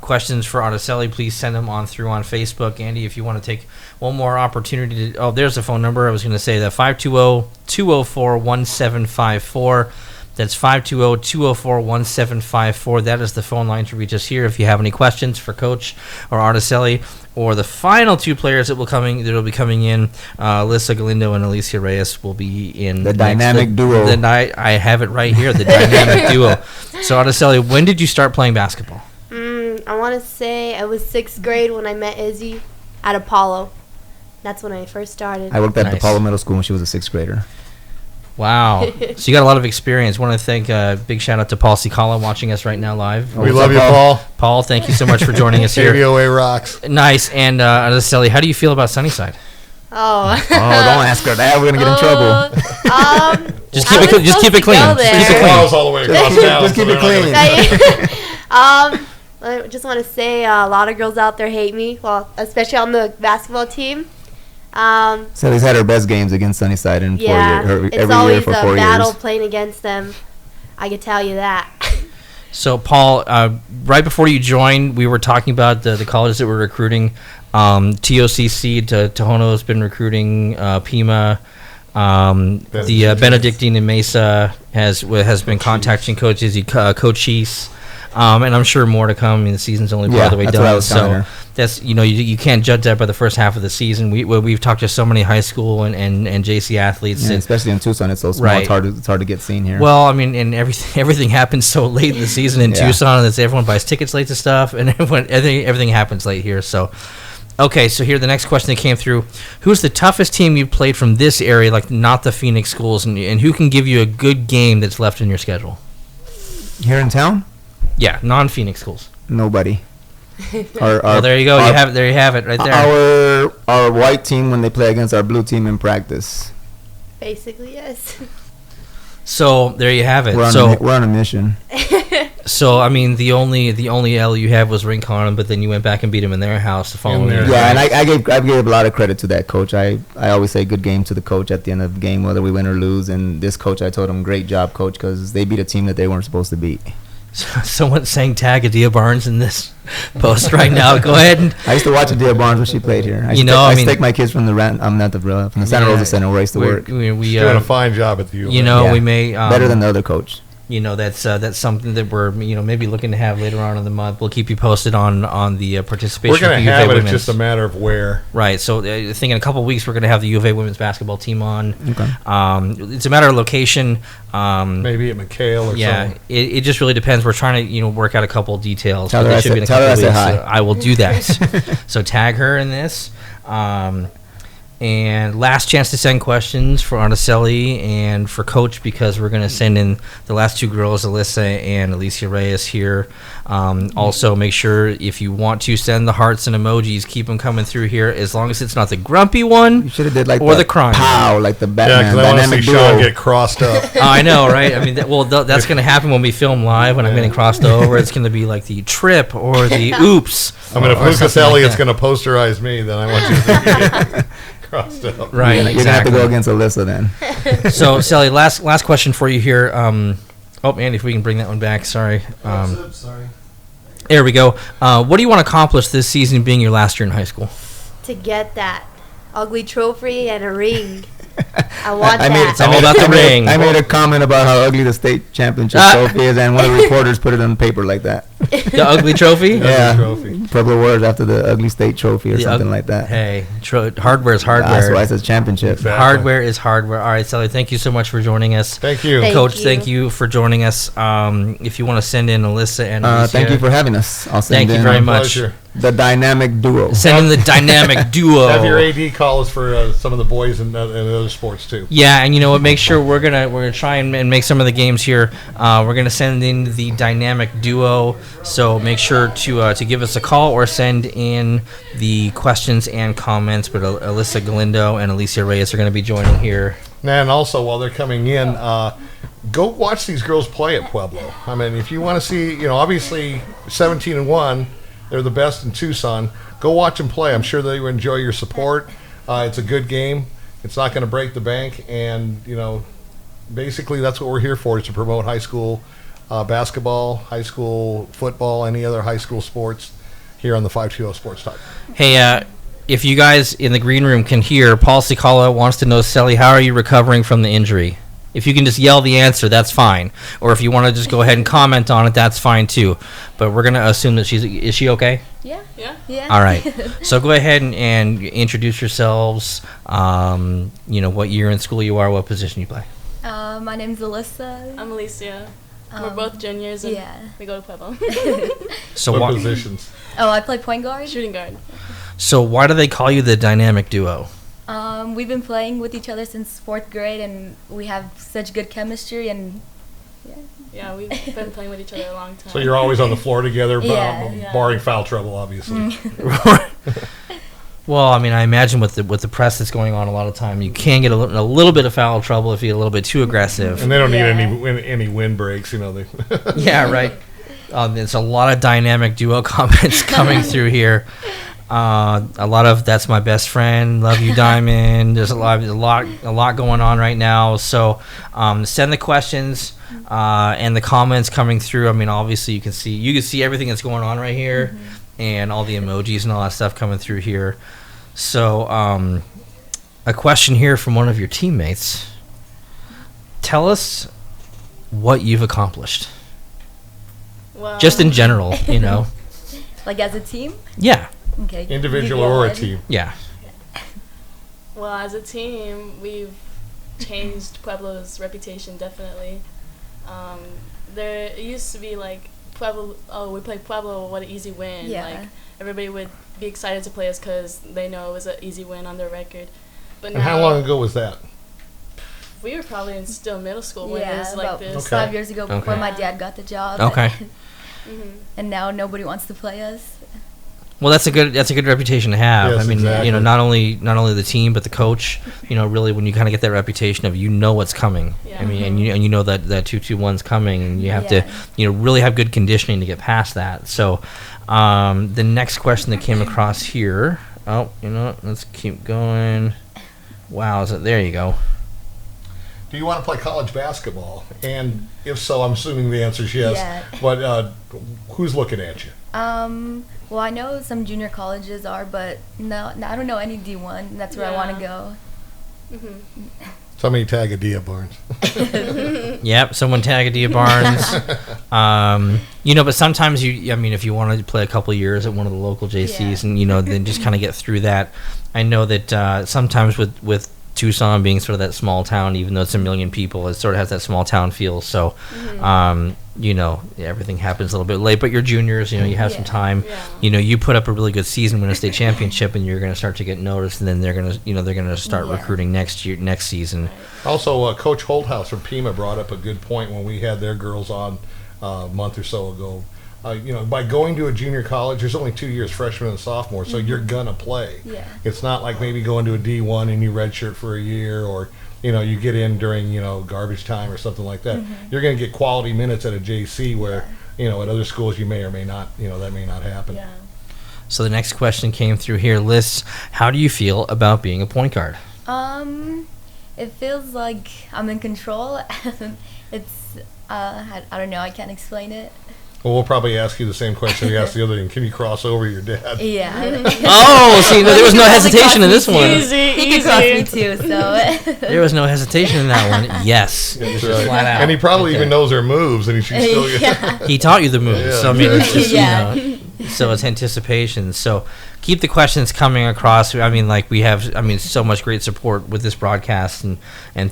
questions for Araceli, please send them on through on Facebook. Andy, if you want to take one more opportunity to... Oh, there's the phone number. I was going to say that 520-204-1754. That's 520-204-1754. That is the phone line to reach us here if you have any questions for Coach or Araceli, or the final two players that will be coming in. Ilysa, Galindo, and Alicia Reyes will be in the dynamic duo. I have it right here, the dynamic duo. So Araceli, when did you start playing basketball? I want to say I was 6th grade when I met Izzy at Apollo. That's when I first started. I worked at Nice. Apollo Middle School when she was a 6th grader. Wow. So you got a lot of experience. Want to thank big shout out to Paul Cicala watching us right now live. We love you, Paul. Paul, thank you so much for joining us here. KVOA rocks. Nice. And Araceli, how do you feel about Sunnyside? Oh. Oh, don't ask her that. We're going to get in trouble. Just keep it clean. Just keep it clean. Paul's all the way across town. Just keep it clean. I just want to say a lot of girls out there hate me, well, especially on the basketball team. Sally's had her best games against Sunnyside in 4 years. It's Every always year for a 4 battle years. playing against them. I can tell you that. So, Paul, right before you joined, we were talking about the colleges that we're recruiting. TOCC, Tohono has been recruiting. Pima, the Benedictine in Mesa has been contacting coaches. Coach Cheese. And I'm sure more to come. I mean, the season's only part of the way that's done. what I was telling her. That's you can't judge that by the first half of the season. We've talked to so many high school and JC athletes, Yeah, especially in Tucson, it's so small. Right. It's hard to get seen here. Well, I mean, and everything happens so late in the season in Yeah. Tucson, and everyone buys tickets late to stuff, and everything happens late here. So, okay, so here the next question that came through: who's the toughest team you've played from this area, like not the Phoenix schools, and who can give you a good game that's left in your schedule? Here in town, Yeah, non-Phoenix schools. nobody. Well, there you go. There you have it right there. Our white team when they play against our blue team in practice. Basically, yes. So there you have it. We're on a mission. So I mean, the only L you had was Rincon, but then you went back and beat them in their house the following year. Yeah, and I gave a lot of credit to that coach. I always say good game to the coach at the end of the game, whether we win or lose. And this coach, I told him, great job, coach, because they beat a team that they weren't supposed to beat. Someone's saying tag Adia Barnes in this post right now. Go ahead. And I used to watch Adia Barnes when she played here. I take my kids from the from the Santa Rosa Center where I used to work. We She's doing a fine job at the U. we may better than the other coach. That's something that we're maybe looking to have later on in the month. We'll keep you posted on the participation. We're going to of have UVA it. It's just a matter of where. Right. So I think in a couple of weeks we're going to have the U of A women's basketball team on. Okay. It's a matter of location. Maybe at McHale or something. It just really depends. We're trying to work out a couple of details. Tell her I said hi. I will do that. So tag her in this. And last chance to send questions for Araceli and for Coach, because we're going to send in the last two girls, Ilysa and Alicia Reyes here. Also, make sure if you want to send the hearts and emojis, keep them coming through here, as long as it's not the grumpy one. You should have did like or the crying. Pow, like the Batman. Yeah, because I want to see duo. Sean get crossed up. I know, right? I mean, that's going to happen when we film live. When I'm getting crossed over, it's going to be like the trip or the oops. I mean, if or Lucas something like Elliott's that. going to posterize me, then I want you to get crossed up. Right, You're gonna have to go against Ilysa then. So, Sally, last question for you here. Andy, if we can bring that one back. Sorry. Sorry. There we go. What do you want to accomplish this season, being your last year in high school? To get that ugly trophy and a ring. I want that. It's all about the ring. I made a comment about how ugly the state championship trophy is, and one of the reporters put it on paper like that. The ugly trophy? Yeah, Trophy. Pueblo words after the ugly state trophy or something like that. Hey, hardware is hardware. That's why it says championship. Exactly. Hardware is hardware. All right, Sally, thank you so much for joining us. Thank you. Thank Coach, you. thank you for joining us. If you want to send in Ilysa and Alicia, Thank you for having us. I'll send Thank you in very My much. pleasure. the dynamic duo. Send in the dynamic duo. Have your AD call us for some of the boys and other sports too. Yeah, and you know what? Make sure we're gonna try and make some of the games here. We're gonna send in the dynamic duo. So make sure to give us a call or send in the questions and comments. But Ilysa Galindo and Alicia Reyes are gonna be joining here. And also, while they're coming in, go watch these girls play at Pueblo. I mean, if you want to see, obviously 17-1, they're the best in Tucson. go watch them play. I'm sure they will enjoy your support. It's a good game. It's not going to break the bank, and basically that's what we're here for, is to promote high school basketball, high school football, any other high school sports here on the 520 Sports Talk. Hey, if you guys in the green room can hear, Paul Cicala wants to know, Sally, how are you recovering from the injury? If you can just yell the answer, that's fine. Or if you want to just go ahead and comment on it, that's fine too. But we're going to assume that is she okay? Yeah. All right. So go ahead and introduce yourselves, what year in school you are, what position you play. My name's Ilysa. I'm Alicia. We're both juniors, and we go to Pueblo. So what positions? Oh, I play point guard. Shooting guard. So why do they call you the dynamic duo? We've been playing with each other since 4th grade, and we have such good chemistry, and yeah, we've been playing with each other a long time. So you're always on the floor together, Yeah. barring foul trouble, obviously. Well, I mean, I imagine with the press that's going on a lot of time, you can get a little bit of foul trouble if you get a little bit too aggressive. And they don't need any wind breaks, They Yeah, right. There's a lot of dynamic duo comments coming through here. A lot of "that's my best friend," "love you, Diamond." There's a lot going on right now. So send the questions and the comments coming through. I mean, obviously you can see everything that's going on right here, and all the emojis and all that stuff coming through here. So a question here from one of your teammates. Tell us what you've accomplished. Well, Just in general, like as a team. Yeah. Okay. Individual You go or a ahead. team. Yeah. Well, as a team, we've changed Pueblo's reputation, definitely. There used to be like Pueblo. Oh, we play Pueblo. What an easy win! Yeah. Like everybody would be excited to play us because they know it was an easy win on their record. But And now, how long ago was that? we were probably still middle school when it was like about this. Okay. 5 years ago, before Okay. my dad got the job. Okay. And now nobody wants to play us. Well, that's a good reputation to have. Yes, I mean, exactly. not only the team but the coach. Really, when you kind of get that reputation of what's coming. Yeah. I mean, and you know that 2-2-1's coming, and you have Yeah. to really have good conditioning to get past that. So, the next question that came across here. Oh, let's keep going. Wow, there you go. Do you want to play college basketball? And if so, I'm assuming the answer is yes. Yeah. But who's looking at you? Well, I know some junior colleges are, but no, I don't know any D1. That's where I want to go. Somebody tag Adia Barnes. Yep, someone tag Adia Barnes. But sometimes if you want to play a couple of years at one of the local JCs, and then just kind of get through that. I know that sometimes with Tucson being sort of that small town, even though it's 1 million people, it sort of has that small town feel. So, everything happens a little bit late. But you're juniors, you have some time. Yeah. You put up a really good season, win a state championship, and you're going to start to get noticed. And then they're going to start recruiting next season. Also, Coach Holthouse from Pima brought up a good point when we had their girls on a month or so ago. By going to a junior college, there's only 2 years, freshman and sophomore, so you're gonna play. Yeah. It's not like maybe going to a D1 and you redshirt for a year, or you get in during garbage time or something like that. You're gonna get quality minutes at a JC where at other schools you may or may not that may not happen. Yeah. So the next question came through here. Liz, how do you feel about being a point guard? It feels like I'm in control. It's I don't know. I can't explain it. Well, we'll probably ask you the same question we asked the other thing. Can you cross over your dad? Yeah. Oh, see, there was no hesitation in this one. He can cross me too. So. There was no hesitation in that one. Yes, That's just right. flat out. And he probably Okay. even knows her moves, and he should still get. He taught you the moves. Yeah. So I mean, it's just Yeah. so it's anticipation. So keep the questions coming across. I mean, we have so much great support with this broadcast, and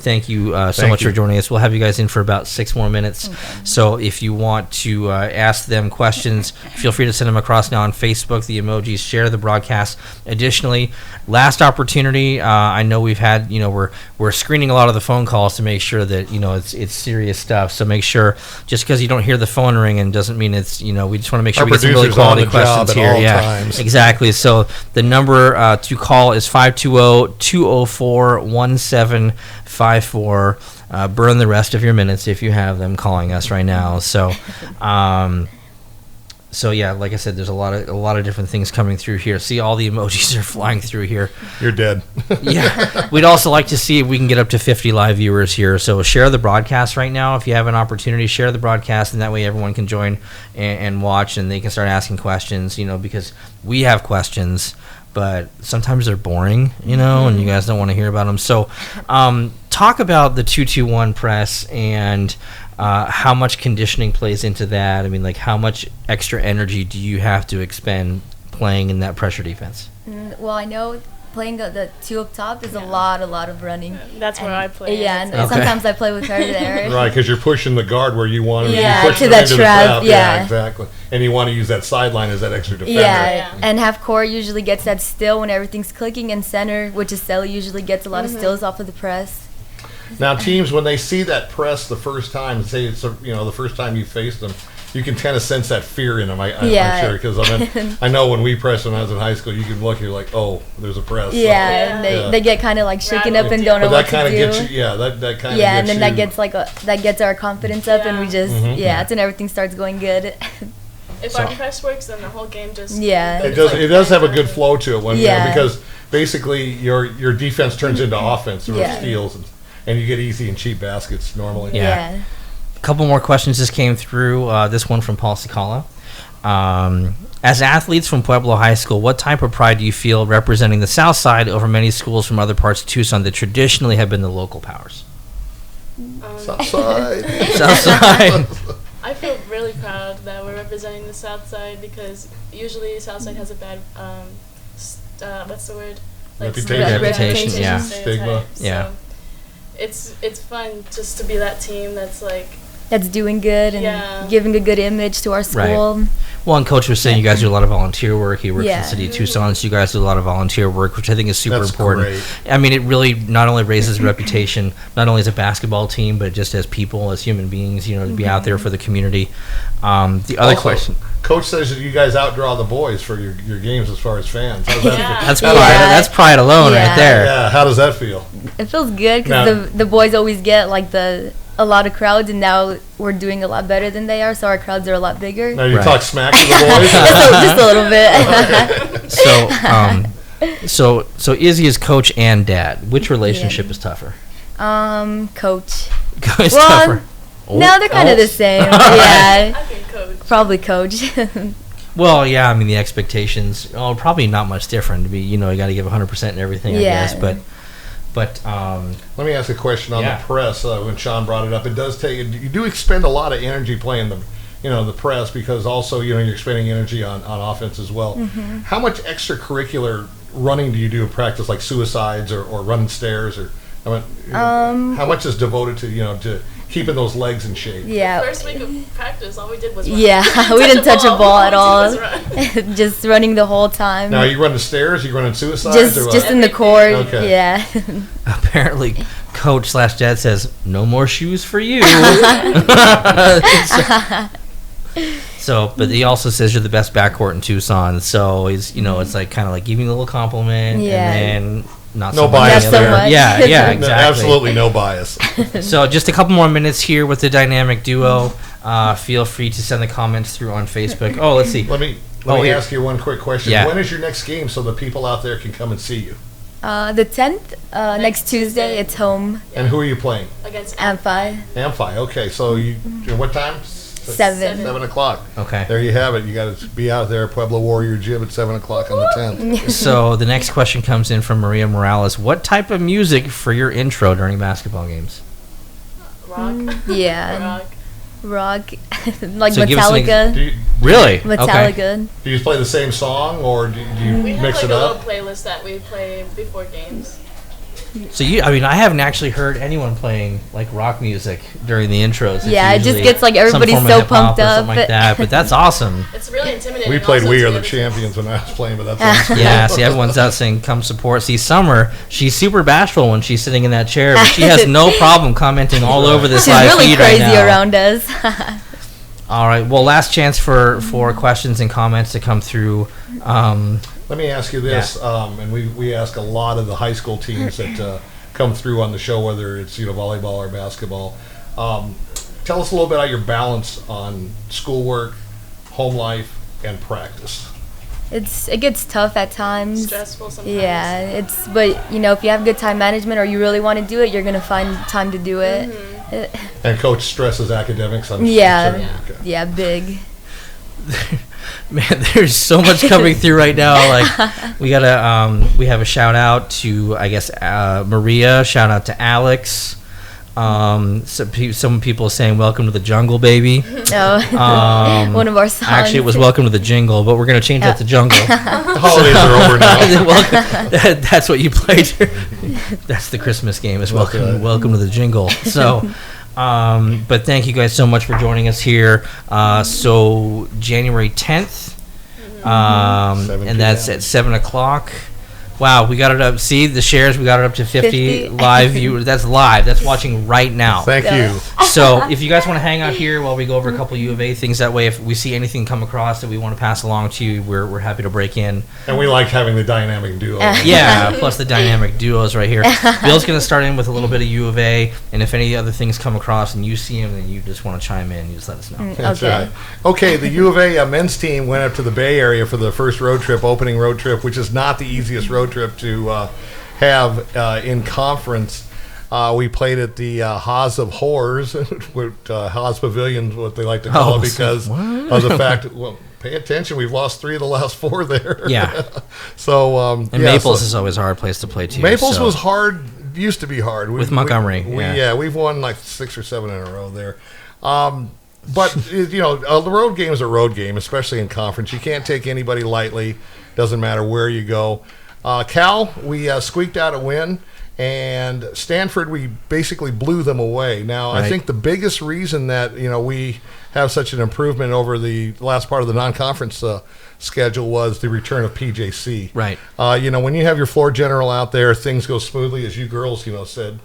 thank you so Thank much you. for joining us. We'll have you guys in for about 6 more minutes. So if you want to ask them questions, feel free to send them across now on Facebook, the emojis, share the broadcast. Additionally, last opportunity. I know we've had we're screening a lot of the phone calls to make sure that it's serious stuff. So make sure, just because you don't hear the phone ringing doesn't mean it's we just want to make sure Our we get some really producer's on quality the job questions at here. all Yeah, times. exactly. So the number to call is 520-204-1754. Burn the rest of your minutes if you have them calling us right now. So So yeah, like I said, there's a lot of different things coming through here. See, all the emojis are flying through here. You're dead. Yeah, we'd also like to see if we can get up to 50 live viewers here. So share the broadcast right now if you have an opportunity. Share the broadcast, and that way everyone can join and watch, and they can start asking questions. Because we have questions, but sometimes they're boring, and you guys don't want to hear about them. So, talk about the 2-2-1 press and how much conditioning plays into that. I mean, like, how much extra energy do you have to expend playing in that pressure defense? Well, I know playing the 2 up top is a lot of running. That's where I play. Yeah, and sometimes I play with her there. Right, because you're pushing the guard where you want him. Yeah, you're pushing to him that into trap, the trap. yeah. Exactly. And you want to use that sideline as that extra defender. Yeah, and half court usually gets that steal when everything's clicking, and center, which is Sally, usually gets a lot of steals off of the press. Now, teams, when they see that press the first time, say it's the first time you faced them, you can kind of sense that fear in them. I'm sure, because I know when we pressed when I was in high school, you can look, you're like, oh, there's a press. Yeah, and they get kind of like shaken up and don't know what to do. That kind of gets you. Yeah, that kind of. Yeah, and gets then you. that gets our confidence up, and we just that's when everything starts going good. If our press works, then the whole game just It does. It does have a good flow to it because basically your defense turns into offense through steals and you get easy and cheap baskets normally. Yeah. A couple more questions just came through. This one from Paul Sikala. As athletes from Pueblo High School, what type of pride do you feel representing the South Side over many schools from other parts of Tucson that traditionally have been the local powers? South Side. South Side. I feel really proud that we're representing the South Side because usually South Side has a bad, what's the word? Reputation, yeah. Stigma. Yeah. So it's fun just to be that team that's like that's doing good and giving a good image to our school. Right. Well, and Coach was saying you guys do a lot of volunteer work. He works in the city of Tucson, so you guys do a lot of volunteer work, which I think is super important. Great. I mean, it really not only raises reputation, not only as a basketball team, but just as people, as human beings, to be out there for the community. The other question. Coach says that you guys outdraw the boys for your games as far as fans. How's that That's pride. That's pride alone right there. Yeah. How does that feel? It feels good because the boys always get like a lot of crowds, and now we're doing a lot better than they are, so our crowds are a lot bigger. Now you talk smack to the boys? just a little bit. So Izzy is coach and dad. Which relationship is tougher? Coach. Coach tougher. No, they're kind of the same. Yeah. I think coach. Probably coach. Well, yeah, I mean the expectations. Probably not much different. You got to give 100% in everything, I guess. But let me ask a question on the press. When Sean brought it up, it does take. You do expend a lot of energy playing the press because also you're expending energy on offense as well. Mm-hmm. How much extracurricular running do you do in practice, like suicides or running stairs, or how much is devoted to to keeping those legs in shape? Yeah. The first week of practice, all we did was run. Yeah, we didn't touch a ball at all. Just running the whole time. Now, are you running stairs? Are you running suicides? Just in the court. Okay. Yeah. Apparently, Coach/Dad says no more shoes for you. But he also says you're the best backcourt in Tucson. So he's it's like kind of like giving a little compliment and then. No bias there. Yeah, exactly. Absolutely no bias. So just a couple more minutes here with the dynamic duo. Feel free to send the comments through on Facebook. Oh, let's see. Let me ask you one quick question. Yeah. When is your next game so the people out there can come and see you? The 10th, next Tuesday, it's home. And who are you playing? Against Amphi. Amphi. Okay, so what time? 7. 7 o'clock. Okay. There you have it. You got to be out there at Pueblo Warrior Gym at 7 o'clock on the 10th. So the next question comes in from Maria Morales. What type of music for your intro during basketball games? rock. Yeah. Rock. Like So give us an Metallica. Really? Metallica. Okay. Do you play the same song or do you We have mix like it a up? little playlist that we play before games. So I haven't actually heard anyone playing like rock music during the intros. It's Yeah, it just usually gets like some everybody's form of so hip-hop pumped or up. something like that. But that's awesome. It's really intimidating. We played also We to Are be the able to- Champions when I was playing, but that's Yeah, see, everyone's out saying come support. See, Summer, she's super bashful when she's sitting in that chair, but she has no problem commenting all over this She's live really feed crazy right now. around us. All right, well, last chance for questions and comments to come through. Let me ask you this, and we ask a lot of the high school teams that come through on the show, whether it's volleyball or basketball. Tell us a little bit about your balance on schoolwork, home life, and practice? It gets tough at times. Stressful sometimes. Yeah, but if you have good time management or you really want to do it, you're gonna find time to do it. Mm-hmm. And coach stresses academics. Yeah, big. Man, there's so much coming through right now. Like we have a shout out to Maria. Shout out to Alex. Some people saying "Welcome to the Jungle, baby." No, one of our songs. Actually, it was "Welcome to the Jingle," but we're gonna change that to "Jungle." The holidays are over now. That's what you played. That's the Christmas game. Is welcome to the Jingle. So. But thank you guys so much for joining us here. So January 10th, and that's at 7 o'clock. Wow, we got it up. See the shares, we got it up to 50 live viewers. That's live. That's watching right now. Thank you. So if you guys want to hang out here while we go over a couple U of A things, that way if we see anything come across that we want to pass along to you, we're happy to break in. And we like having the dynamic duo. Yeah, plus the dynamic duos right here. Bill's going to start in with a little bit of U of A, and if any other things come across and you see them and you just want to chime in, you just let us know. That's right. Okay, the U of A men's team went up to the Bay Area for the first opening road trip, which is not the easiest road trip to have in conference. We played at the Haas of Horrors, Haas Pavilion, what they like to call it, because of the fact, well, pay attention, we've lost 3 of the last 4 there. Yeah. So Maples is always a hard place to play too. Maples was hard, used to be hard. With Montgomery. We've won like 6 or 7 in a row there. But, the road game is a road game, especially in conference. You can't take anybody lightly. Doesn't matter where you go. Cal, we squeaked out a win, and Stanford, we basically blew them away. Now, Right. I think the biggest reason that we have such an improvement over the last part of the non-conference schedule was the return of PJC. Right. When you have your floor general out there, things go smoothly, as you girls said.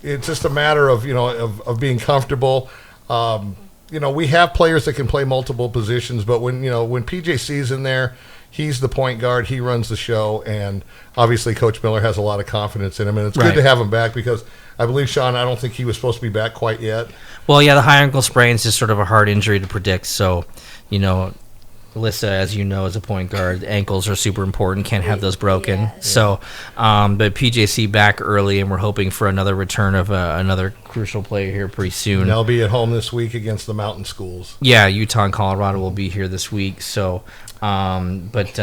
It's just a matter of of being comfortable. We have players that can play multiple positions, but when PJC's in there, he's the point guard. He runs the show, and obviously Coach Miller has a lot of confidence in him, and it's good to have him back because I believe, Sean, I don't think he was supposed to be back quite yet. Well, yeah, the high ankle sprain is just sort of a hard injury to predict. So, Ilysa, as you know, as a point guard, ankles are super important. Can't have those broken. Yeah. So, but PJC back early, and we're hoping for another return of another crucial player here pretty soon. And they'll be at home this week against the Mountain Schools. Yeah, Utah and Colorado will be here this week. So, Coach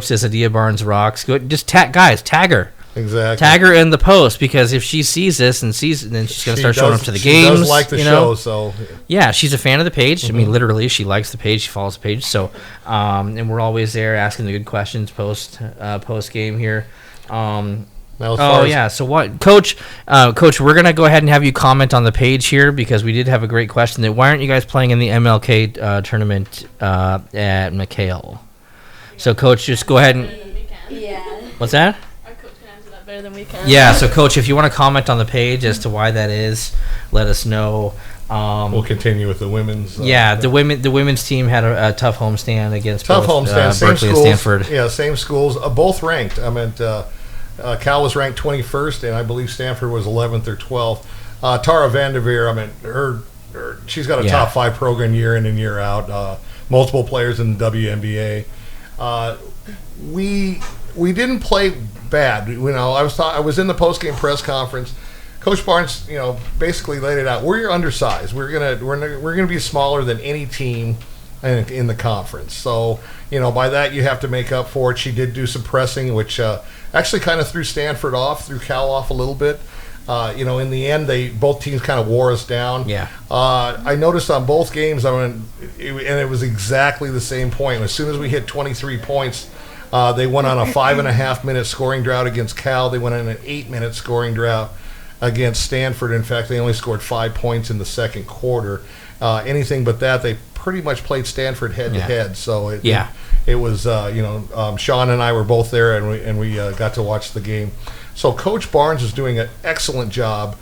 says Adia Barnes rocks. Go, just tag her. Exactly. Tag her in the post, because if she sees this then she's going to start showing up to the games. She does like the show, so yeah, she's a fan of the page. I mean, literally, she likes the page, she follows the page. So, and we're always there asking the good questions post game here. So what, Coach? We're gonna go ahead and have you comment on the page here because we did have a great question. That why aren't you guys playing in the MLK tournament at McHale? So, Coach, just go ahead and. Yeah. What's that? Better than we can. Yeah, so Coach, if you want to comment on the page as to why that is, let us know. We'll continue with the women's. The women's team had a tough homestand against same Berkeley and Stanford. Yeah, same schools, both ranked. I meant Cal was ranked 21st, and I believe Stanford was 11th or 12th. Tara Vanderveer, she's got a top 5 program year in and year out. Multiple players in the WNBA. We didn't play bad. I was in the post-game press conference. Coach Barnes, basically laid it out. We're undersized. We're gonna be smaller than any team in the conference. So, by that you have to make up for it. She did do some pressing, which actually kind of threw Stanford off, threw Cal off a little bit. In the end, both teams kind of wore us down. Yeah. I noticed on both games, and it was exactly the same point. As soon as we hit 23 points. They went on a 5.5-minute scoring drought against Cal. They went on an 8-minute scoring drought against Stanford. In fact, they only scored 5 points in the second quarter. Anything but that, they pretty much played Stanford head-to-head. So it was, Sean and I were both there, and we got to watch the game. So Coach Barnes is doing an excellent job.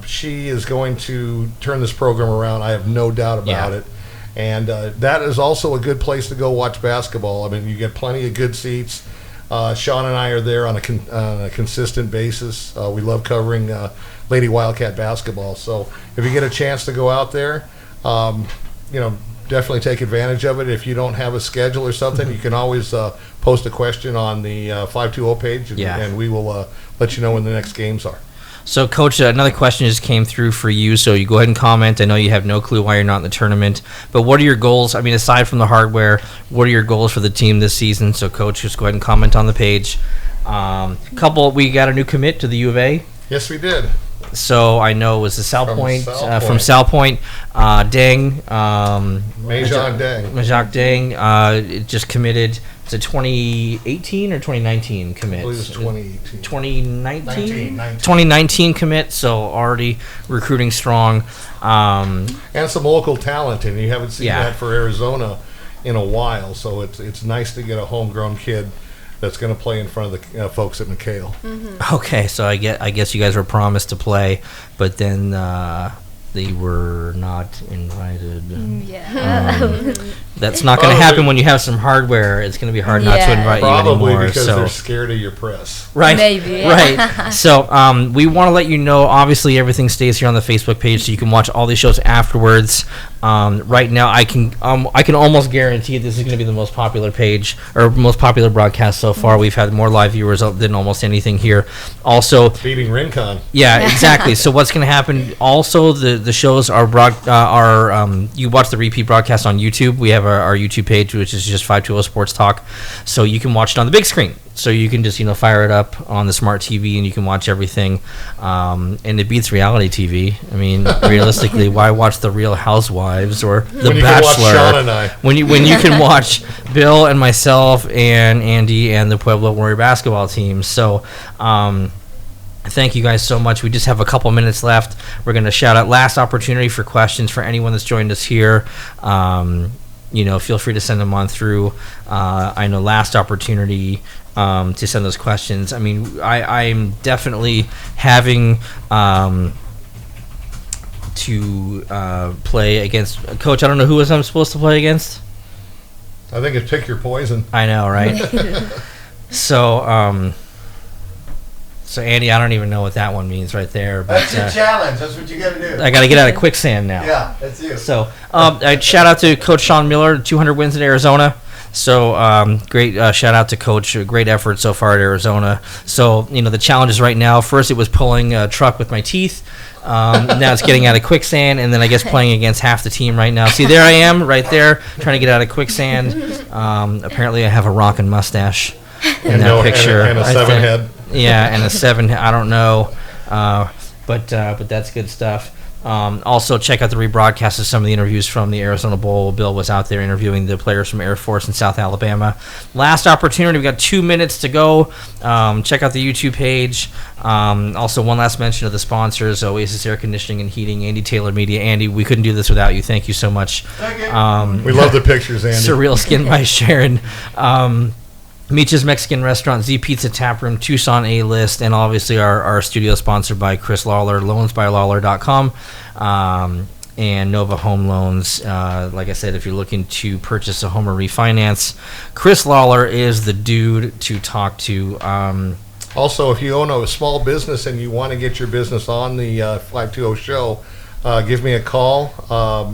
She is going to turn this program around. I have no doubt about it. And that is also a good place to go watch basketball. I mean, you get plenty of good seats. Sean and I are there on a consistent basis. We love covering Lady Wildcat basketball. So if you get a chance to go out there, definitely take advantage of it. If you don't have a schedule or something, you can always post a question on the 520 page, and we will let you know when the next games are. So, Coach, another question just came through for you, so you go ahead and comment. I know you have no clue why you're not in the tournament, but what are your goals? I mean, aside from the hardware, what are your goals for the team this season? So, Coach, just go ahead and comment on the page. We got a new commit to the U of A. Yes, we did. So I know it was the South Point, from South South Point, Deng, Majak Deng. it just committed. Is it 2018 or 2019 commit? I believe it was 2018. 2019? 2019 commit, so already recruiting strong. And some local talent, and you haven't seen Yeah. that for Arizona in a while, so it's nice to get a homegrown kid that's going to play in front of the folks at McHale. Okay, so I guess you guys were promised to play, but then they were not invited. Yeah. That's not going to happen when you have some hardware. It's going to be hard not to Yeah. invite you Probably anymore. because so. they're scared of your press. Right. Maybe. Right. So we want to let you know, obviously, everything stays here on the Facebook page, so you can watch all these shows afterwards. Right now, I can almost guarantee this is going to be the most popular page or most popular broadcast so far. We've had more live viewers than almost anything here. Also, Beating Rincon. yeah, exactly. So what's going to happen? Also, the shows are you watch the repeat broadcast on YouTube. We have our YouTube page, which is just 520 Sports Talk. So you can watch it on the big screen. So you can just fire it up on the smart TV and you can watch everything. And it beats reality TV. I mean, realistically, why watch The Real Housewives or The When you Bachelor? can watch Sean and I. When you can watch Bill and myself and Andy and the Pueblo Warrior basketball team. So. Thank you guys so much. We just have a couple minutes left. We're going to shout out last opportunity for questions for anyone that's joined us here. Feel free to send them on through. I know last opportunity to send those questions. I mean, I'm definitely having to play against Coach. I don't know who I'm supposed to play against. I think it's pick your poison. I know, right? So, Andy, I don't even know what that one means right there. But, That's your challenge. That's what you got to do. I got to get out of quicksand now. Yeah, that's you. So, shout out to Coach Sean Miller, 200 wins in Arizona. So, great shout out to Coach. Great effort so far at Arizona. So, the challenges right now, first it was pulling a truck with my teeth. Now it's getting out of quicksand, and then I guess playing against half the team right now. See, there I am right there trying to get out of quicksand. Apparently I have a rockin' mustache in that picture. And a 7-head. Yeah, and a 7. I don't know, but that's good stuff. Also, check out the rebroadcast of some of the interviews from the Arizona Bowl. Bill was out there interviewing the players from Air Force in South Alabama. Last opportunity. We got 2 minutes to go. Check out the YouTube page. Also, one last mention of the sponsors: Oasis Air Conditioning and Heating, Andy Taylor Media. Andy, we couldn't do this without you. Thank you so much. Thank you. We love the pictures, Andy. Surreal Skin by Sharon. Micha's Mexican Restaurant, Z Pizza Tap Room, Tucson A-List, and obviously our studio sponsored by Chris Lawler, loansbylawler.com, and Nova Home Loans. Like I said, if you're looking to purchase a home or refinance, Chris Lawler is the dude to talk to. Also, if you own a small business and you want to get your business on the 520 show, give me a call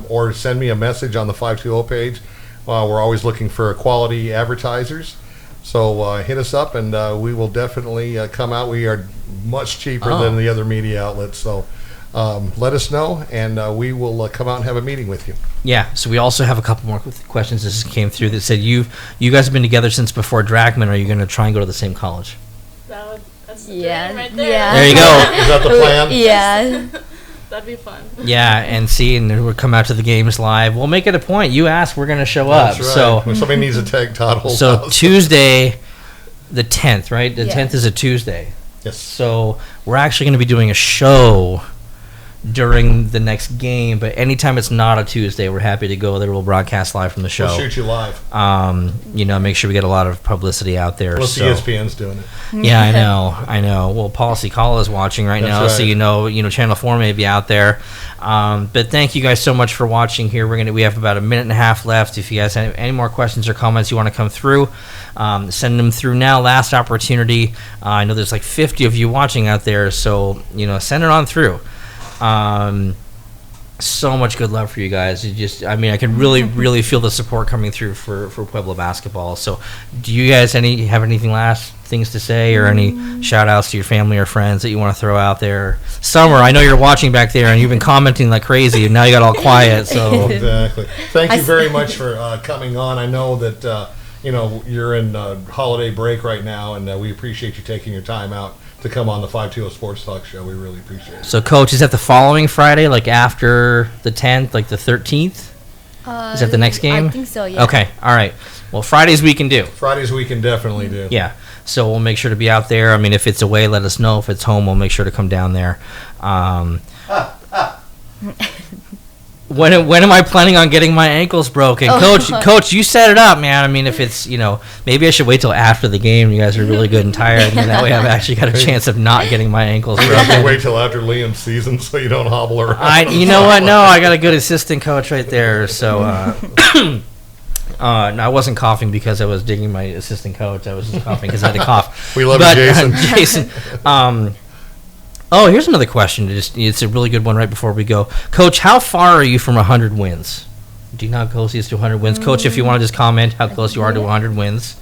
or send me a message on the 520 page. We're always looking for quality advertisers. So hit us up, and we will definitely come out. We are much cheaper than the other media outlets. So let us know, and we will come out and have a meeting with you. Yeah, so we also have a couple more questions that just came through that said, you guys have been together since before Drachman. Are you going to try and go to the same college? That's the Yeah. dream right there. Yeah. There you go. Is that the plan? Yeah. That'd be fun. Yeah, and we'll come out to the games live. We'll make it a point. You ask, we're going to show up. That's right. So, When somebody needs a tag, Todd holds so house. Tuesday, the 10th, right? The Yeah. 10th is a Tuesday. Yes. So we're actually going to be doing a show during the next game, but anytime it's not a Tuesday, we're happy to go there. We'll broadcast live from the show. We'll shoot you live. Make sure we get a lot of publicity out there. Unless so. ESPN's doing it. Yeah, I know. Well, Policy Call is watching right That's now, right. so Channel 4 may be out there. But thank you guys so much for watching here. We have about a minute and a half left. If you guys have any more questions or comments you want to come through, send them through now. Last opportunity. I know there's like 50 of you watching out there, so send it on through. so much good love for you guys. I can really, really feel the support coming through for Pueblo basketball. So, do you guys have anything last things to say, or any shout outs to your family or friends that you want to throw out there? Summer, I know you're watching back there and you've been commenting like crazy, and now you got all quiet. So Exactly. Thank you very much for coming on. I know that you're in holiday break right now, and we appreciate you taking your time out to come on the 520 Sports Talk show. We really appreciate it. So, Coach, is that the following Friday, like after the 10th, like the 13th? Is that the next game? I think so, yeah. Okay, all right. Well, Fridays we can do. Fridays we can definitely do. Yeah. So we'll make sure to be out there. I mean, if it's away, let us know. If it's home, we'll make sure to come down there. When am I planning on getting my ankles broken? Coach, you set it up, man. I mean, if it's, maybe I should wait till after the game. You guys are really good and tired, and then that way I've actually got a chance of not getting my ankles You have to broken. wait till after Liam's season so you don't hobble around. You know what? No, I got a good assistant coach right there. So, no, I wasn't coughing because I was digging my assistant coach. I was just coughing because I had to cough. We love you, Jason. Jason. Here's another question. It's a really good one right before we go. Coach, how far are you from 100 wins? Do you know how close he is to 100 wins? Coach, if you want to just comment how close you are to 100 wins,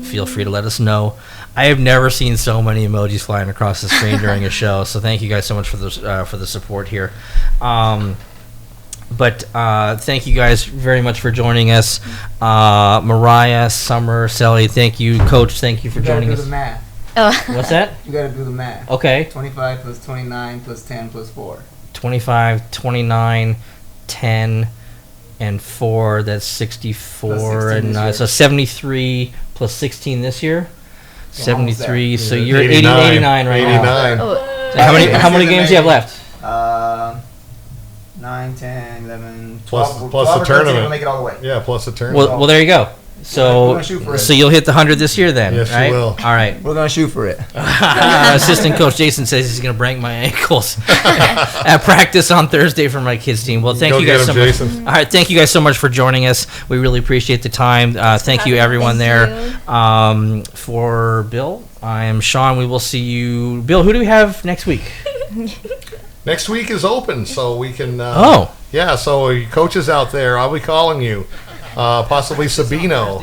feel free to let us know. I have never seen so many emojis flying across the screen during a show, so thank you guys so much for the support here. But thank you guys very much for joining us. Mariah, Summer, Sally, thank you. Coach, thank you for joining us. Math. Oh. What's that? You gotta do the math. Okay. 25 plus 29 plus 10 plus 4. 25, 29, 10, and 4. That's 64. Plus 16 And this so year. 73 plus 16 this year? Yeah, almost 73. there. So Yeah, you're 89 right now. 89. Oh. So how many games do you have left? 9, 10, 11, Plus- 12. plus 12 the or 13 tournament. will make it all the way. Yeah, plus a tournament. Well, there you go. We're So, gonna shoot for it. so you'll hit the 100 this year then, Yes, you right? will. All right. We're gonna shoot for it. Assistant coach Jason says he's going to break my ankles at practice on Thursday for my kids team. Well, thank Go you get guys so him, much. Jason. All right, thank you guys so much for joining us. We really appreciate the time. Thank you, everyone there. For Bill, I am Sean. We will see you. Bill, who do we have next week? Next week is open, so we can. Yeah, so you coaches out there, I'll be calling you. Possibly Sabino.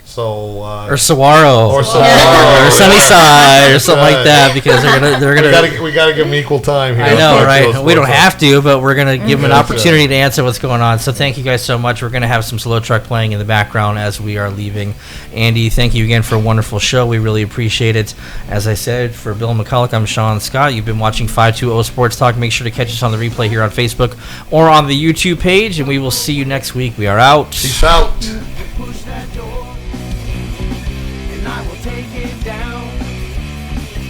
So Or Saguaro. Or Saguaro. Or Sunnyside or something like that, because they're gonna we gotta give them equal time here. I know, on right? 520 We don't Sports have to, but we're going to give them an That's opportunity to answer what's going on. So thank you guys so much. We're going to have some slow truck playing in the background as we are leaving. Andy, thank you again for a wonderful show. We really appreciate it. As I said, for Bill McCulloch, I'm Sean Scott. You've been watching 520 Sports Talk. Make sure to catch us on the replay here on Facebook or on the YouTube page, and we will see you next week. We are out. Peace out. Push that door, and I will take it down.